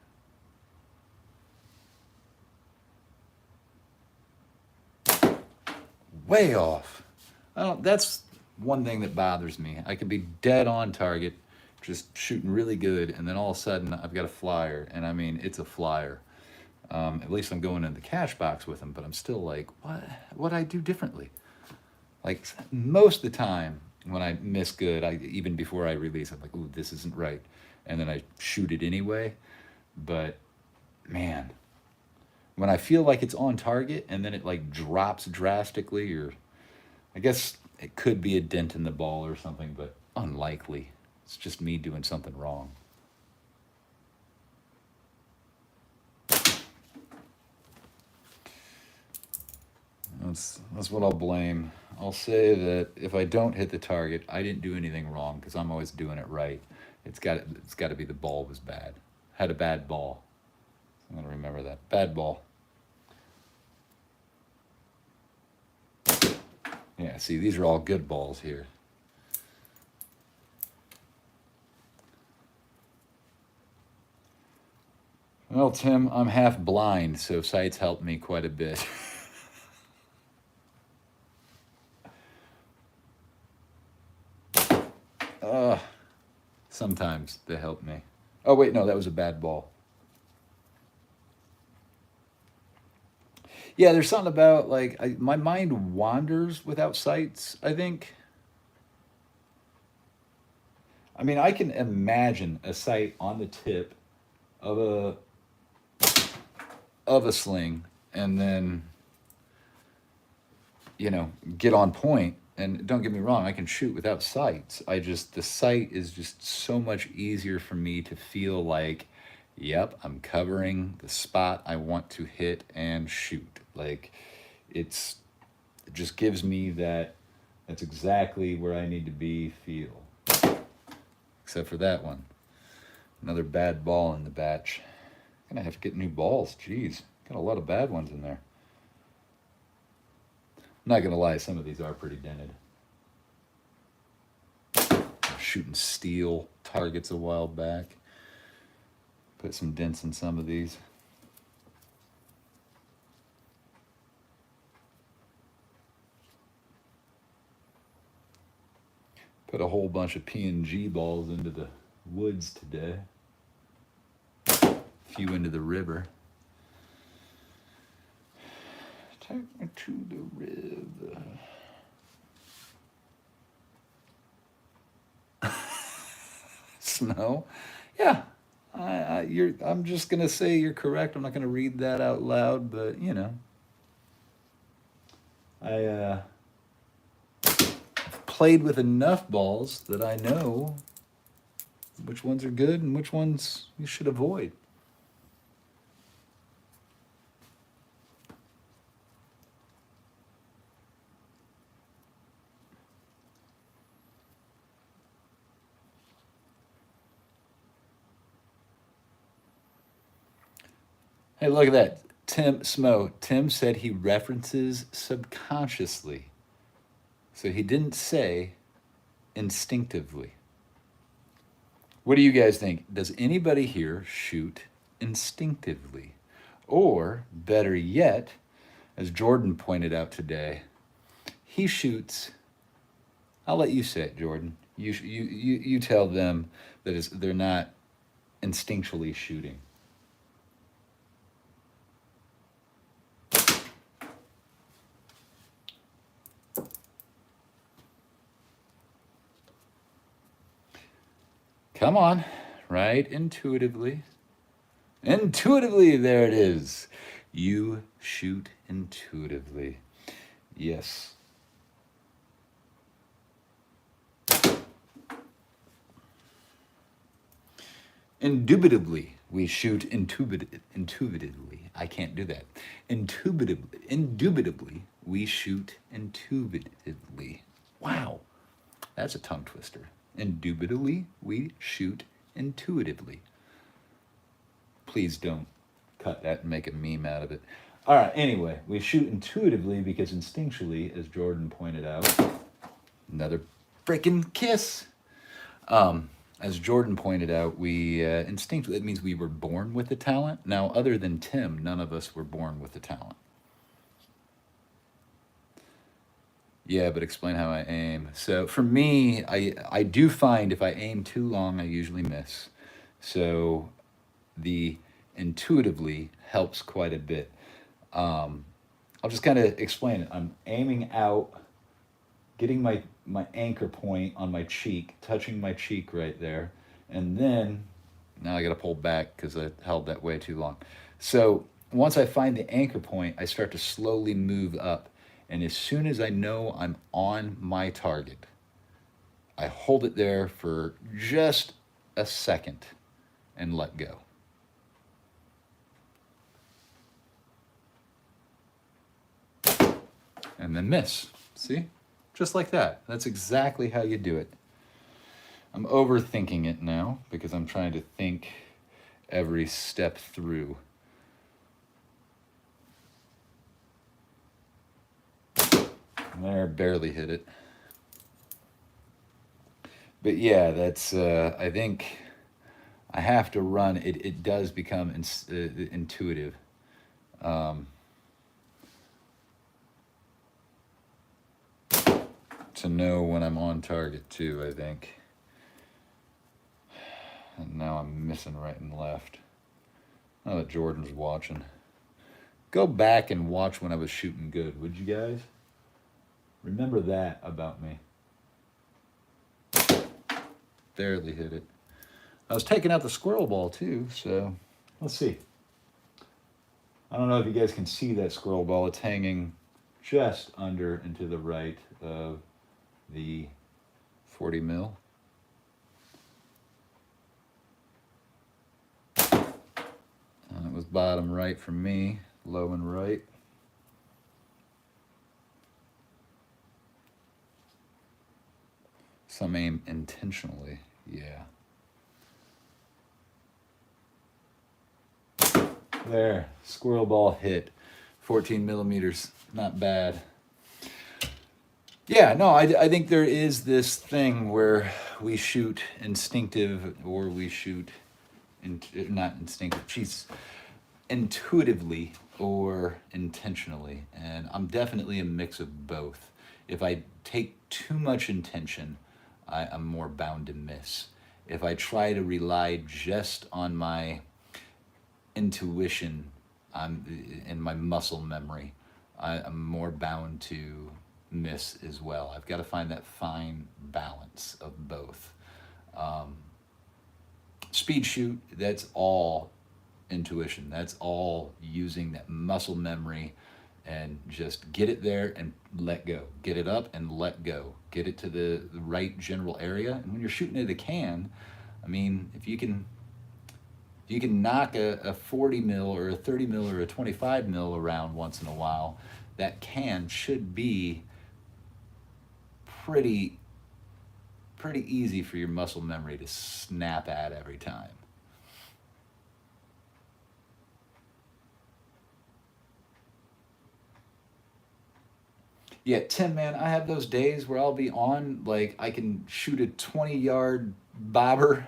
Way off. That's one thing that bothers me. I could be dead on target, just shooting really good, and then all of a sudden I've got a flyer, and I mean, it's a flyer. At least I'm going in the cash box with them, but I'm still like, what I do differently? Like, most of the time when I miss good, even before I release, I'm like, ooh, this isn't right. And then I shoot it anyway. But, man, when I feel like it's on target and then it like drops drastically, or I guess it could be a dent in the ball or something, but unlikely. It's just me doing something wrong. That's what I'll blame. I'll say that if I don't hit the target, I didn't do anything wrong because I'm always doing it right. It's got to be the ball was bad. Had a bad ball. I'm gonna remember that. Bad ball. Yeah, see, these are all good balls here. Well, Tim, I'm half blind, so sights helped me quite a bit. Sometimes they help me. Oh, wait, no, that was a bad ball. Yeah, there's something about, like, my mind wanders without sights, I think. I mean, I can imagine a sight on the tip of a sling and then, get on point. And don't get me wrong, I can shoot without sights. The sight is just so much easier for me to feel like, yep, I'm covering the spot I want to hit and shoot. Like, it just gives me that's exactly where I need to be, feel. Except for that one. Another bad ball in the batch. I'm gonna have to get new balls, jeez. Got a lot of bad ones in there. I'm not gonna lie, some of these are pretty dented. I'm shooting steel targets a while back. Put some dents in some of these. Put a whole bunch of P&G balls into the woods today. A few into the river. Take me to the river. Snow. Yeah, I'm just gonna say you're correct. I'm not gonna read that out loud, but you know, I played with enough balls that I know which ones are good and which ones you should avoid. Hey, look at that. Tim said he references subconsciously. So he didn't say instinctively. What do you guys think? Does anybody here shoot instinctively? Or, better yet, as Jordan pointed out today, he shoots. I'll let you say it, Jordan. You tell them that they're not instinctually shooting. Come on, right? Intuitively. Intuitively, there it is. You shoot intuitively. Yes. Indubitably, we shoot intuitively. I can't do that. Indubitably, we shoot intuitively. Wow, that's a tongue twister. Indubitably, we shoot intuitively. Please don't cut that and make a meme out of it. All right, anyway, we shoot intuitively because instinctually, as Jordan pointed out, another freaking kiss. As Jordan pointed out, we instinctually, it means we were born with the talent. Now, other than Tim, none of us were born with the talent. Yeah, but explain how I aim. So for me, I do find if I aim too long, I usually miss. So the intuitively helps quite a bit. I'll just kind of explain it. I'm aiming out, getting my anchor point on my cheek, touching my cheek right there, and then now I got to pull back because I held that way too long. So once I find the anchor point, I start to slowly move up, and as soon as I know I'm on my target, I hold it there for just a second and let go. And then miss. See? Just like that. That's exactly how you do it. I'm overthinking it now because I'm trying to think every step through. There, barely hit it. But yeah, that's, I think I have to run. It does become intuitive. To know when I'm on target too, I think. And now I'm missing right and left. Oh, that Jordan's watching. Go back and watch when I was shooting good, would you guys? Remember that about me. Barely hit it. I was taking out the squirrel ball too, so let's see. I don't know if you guys can see that squirrel ball. It's hanging just under and to the right of the 40 mil. And it was bottom right for me, low and right. Some aim intentionally, yeah. There, squirrel ball hit, 14 millimeters, not bad. Yeah, no, I think there is this thing where we shoot instinctive or we shoot, not instinctive, geez, intuitively or intentionally. And I'm definitely a mix of both. If I take too much intention, I'm more bound to miss. If I try to rely just on my intuition and my muscle memory, I'm more bound to miss as well. I've got to find that fine balance of both. Speed shoot, that's all intuition. That's all using that muscle memory and just get it there and let go. Get it up and let go. Get it to the right general area. And when you're shooting at a can, I mean, if you can knock a 40 mil or a 30 mil or a 25 mil around once in a while, that can should be pretty pretty easy for your muscle memory to snap at every time. Yeah, Tim, man, I have those days where I'll be on, like, I can shoot a 20-yard bobber,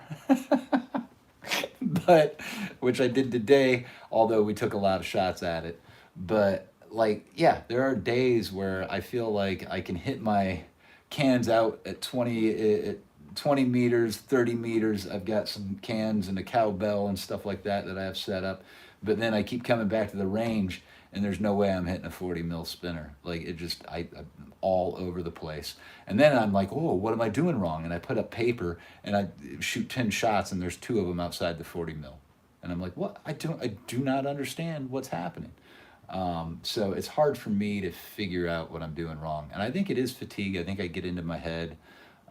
but, which I did today, although we took a lot of shots at it. But, like, yeah, there are days where I feel like I can hit my cans out at 20 meters, 30 meters. I've got some cans and a cowbell and stuff like that that I have set up. But then I keep coming back to the range and there's no way I'm hitting a 40 mil spinner. Like it just, I'm all over the place. And then I'm like, oh, what am I doing wrong? And I put up paper and I shoot 10 shots and there's two of them outside the 40 mil. And I'm like, what? I do not understand what's happening. So it's hard for me to figure out what I'm doing wrong. And I think it is fatigue. I think I get into my head.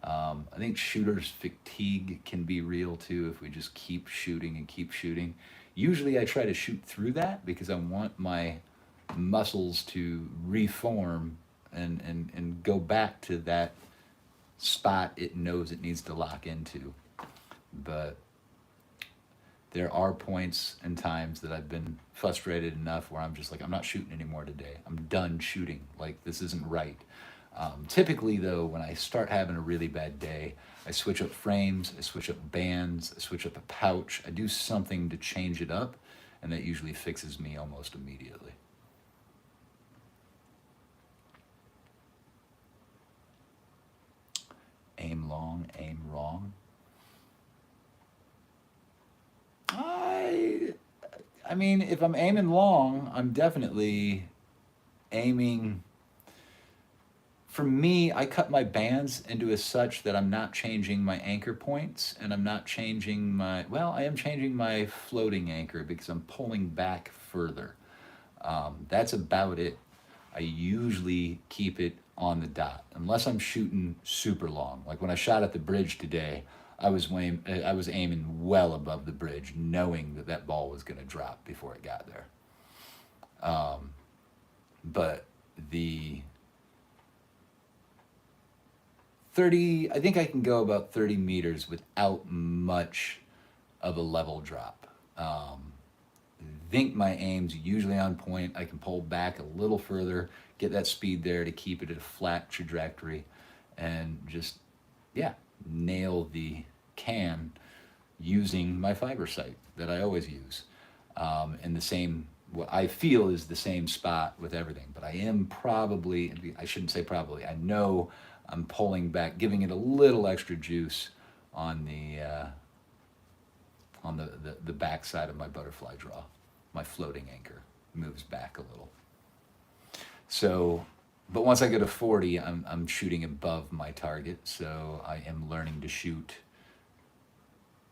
I think shooters' fatigue can be real too if we just keep shooting and keep shooting. Usually I try to shoot through that because I want my muscles to reform and go back to that spot it knows it needs to lock into. But there are points and times that I've been frustrated enough where I'm just like, I'm not shooting anymore today. I'm done shooting. Like, this isn't right. Typically, though, when I start having a really bad day, I switch up frames, I switch up bands, I switch up a pouch. I do something to change it up, and that usually fixes me almost immediately. Aim long, aim wrong. I, I mean, if I'm aiming long, I'm definitely aiming. For me, I cut my bands into as such that I'm not changing my anchor points and I'm not changing my, well, I am changing my floating anchor because I'm pulling back further. That's about it. I usually keep it on the dot unless I'm shooting super long. Like when I shot at the bridge today, I was aiming well above the bridge, knowing that that ball was going to drop before it got there. But the 30, I think I can go about 30 meters without much of a level drop. I think my aim's usually on point. I can pull back a little further, get that speed there to keep it at a flat trajectory, and just, yeah, nail the can using my fiber sight that I always use. In the same, what I feel is the same spot with everything, but I am probably, I shouldn't say probably, I know I'm pulling back, giving it a little extra juice on the back side of my butterfly draw. My floating anchor moves back a little. So, but once I go to 40, I'm shooting above my target, so I am learning to shoot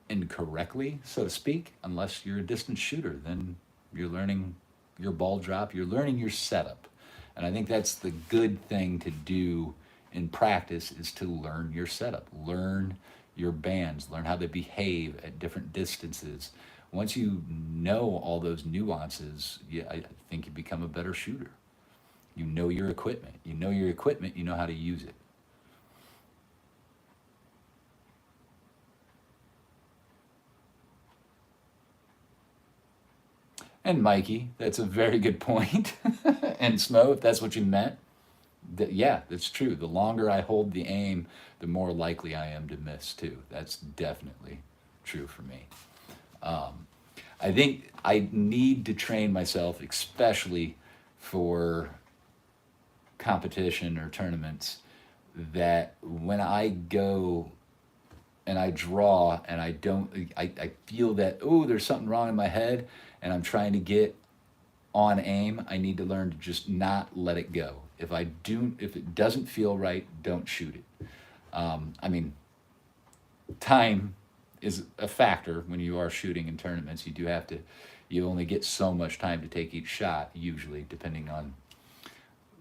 incorrectly, so to speak. Unless you're a distance shooter, then you're learning your ball drop, you're learning your setup. And I think that's the good thing to do in practice, is to learn your setup, learn your bands, learn how they behave at different distances. Once you know all those nuances, yeah, I think you become a better shooter. You know your equipment. You know your equipment, you know how to use it. And Mikey, that's a very good point. And Smo, if that's what you meant, yeah, that's true. The longer I hold the aim, the more likely I am to miss too. That's definitely true for me. I think I need to train myself, especially for competition or tournaments, that when I go and I draw and I don't, I feel that, oh, there's something wrong in my head and I'm trying to get on aim, I need to learn to just not let it go. If it doesn't feel right, don't shoot it. I mean, time is a factor when you are shooting in tournaments. You do have to, you only get so much time to take each shot, usually, depending on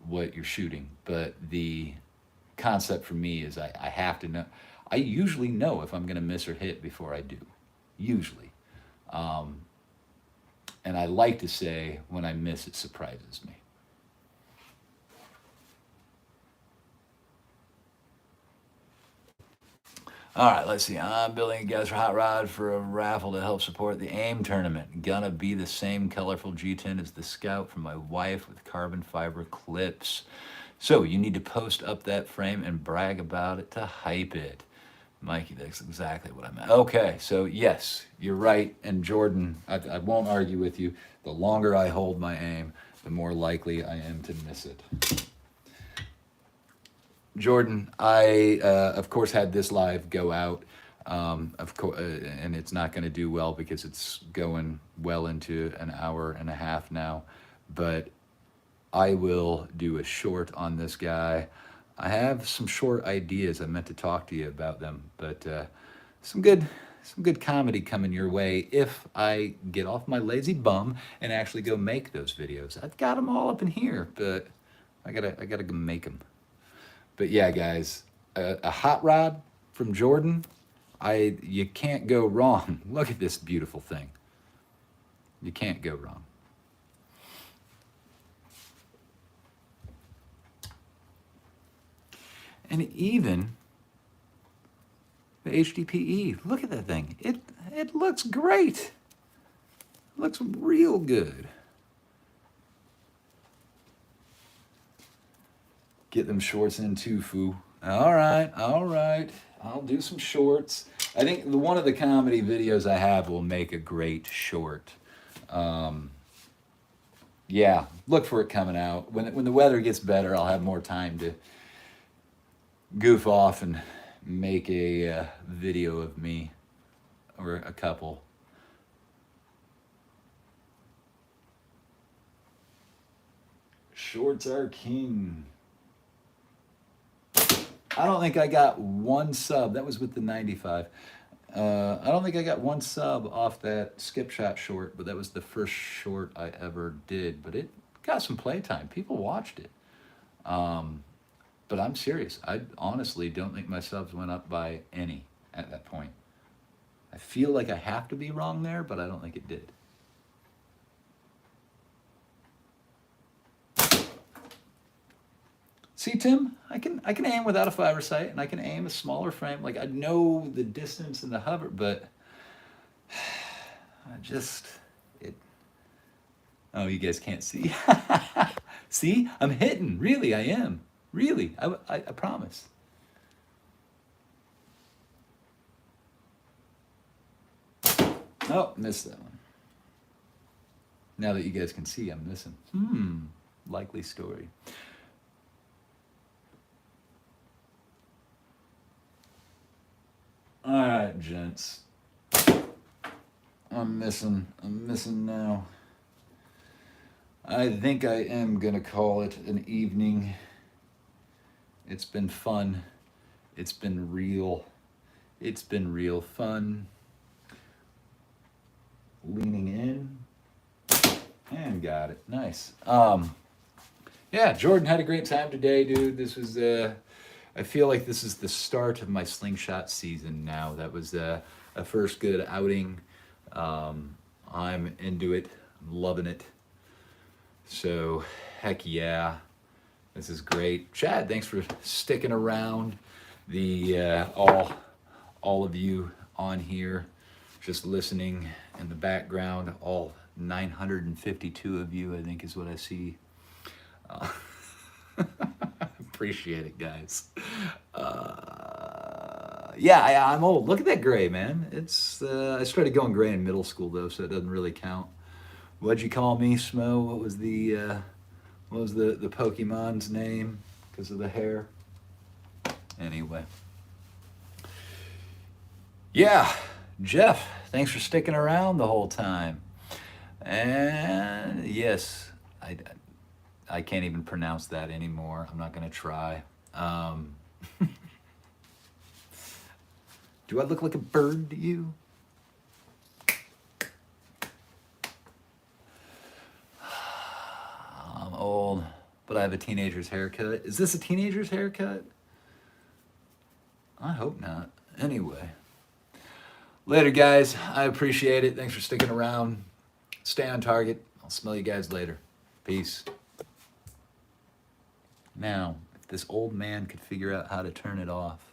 what you're shooting. But the concept for me is I have to know. I usually know if I'm going to miss or hit before I do, usually. And I like to say when I miss, it surprises me. All right, let's see. I'm building a gas for hot rod for a raffle to help support the AIM tournament. Gonna be the same colorful G10 as the Scout from my wife with carbon fiber clips. So you need to post up that frame and brag about it to hype it. Mikey, that's exactly what I meant. Okay, so yes, you're right. And Jordan, I won't argue with you. The longer I hold my aim, the more likely I am to miss it. Jordan, I of course had this live go out, of course, and it's not going to do well because it's going well into an hour and a half now. But I will do a short on this guy. I have some short ideas. I meant to talk to you about them, but some good comedy coming your way if I get off my lazy bum and actually go make those videos. I've got them all up in here, but I gotta go make them. But yeah, guys, a hot rod from Jordan, you can't go wrong. Look at this beautiful thing. You can't go wrong. And even the HDPE, look at that thing. It looks great. It looks real good. Get them shorts in too, foo. All right. I'll do some shorts. I think one of the comedy videos I have will make a great short. Yeah, look for it coming out. When the weather gets better, I'll have more time to goof off and make a video of me, or a couple. Shorts are king. I don't think I got one sub. That was with the 95. I don't think I got one sub off that skip shot short, but that was the first short I ever did. But it got some playtime. People watched it. But I'm serious. I honestly don't think my subs went up by any at that point. I feel like I have to be wrong there, but I don't think it did. See, Tim, I can aim without a fiber sight, and I can aim a smaller frame. Like, I know the distance and the hover, but oh, you guys can't see. See, I'm hitting. Really, I am. Really, I promise. Oh, missed that one. Now that you guys can see, I'm missing. Likely story. All right, gents. I'm missing now. I think I am gonna call it an evening. It's been fun. It's been real fun. Leaning in and got it. Nice. Yeah, Jordan had a great time today, dude. This was I feel like this is the start of my slingshot season now. That was a first good outing. I'm into it. I'm loving it. So, heck yeah. This is great. Chad, thanks for sticking around. The all of you on here just listening in the background, all 952 of you, I think is what I see. Appreciate it, guys. Yeah, I'm old. Look at that gray, man. It's I started going gray in middle school though, so it doesn't really count. What'd you call me, Smo? What was the Pokemon's name because of the hair? Anyway. Yeah, Jeff, thanks for sticking around the whole time. And yes, I can't even pronounce that anymore. I'm not going to try. Do I look like a bird to you? I'm old, but I have a teenager's haircut. Is this a teenager's haircut? I hope not. Anyway. Later, guys. I appreciate it. Thanks for sticking around. Stay on target. I'll smell you guys later. Peace. Now, if this old man could figure out how to turn it off.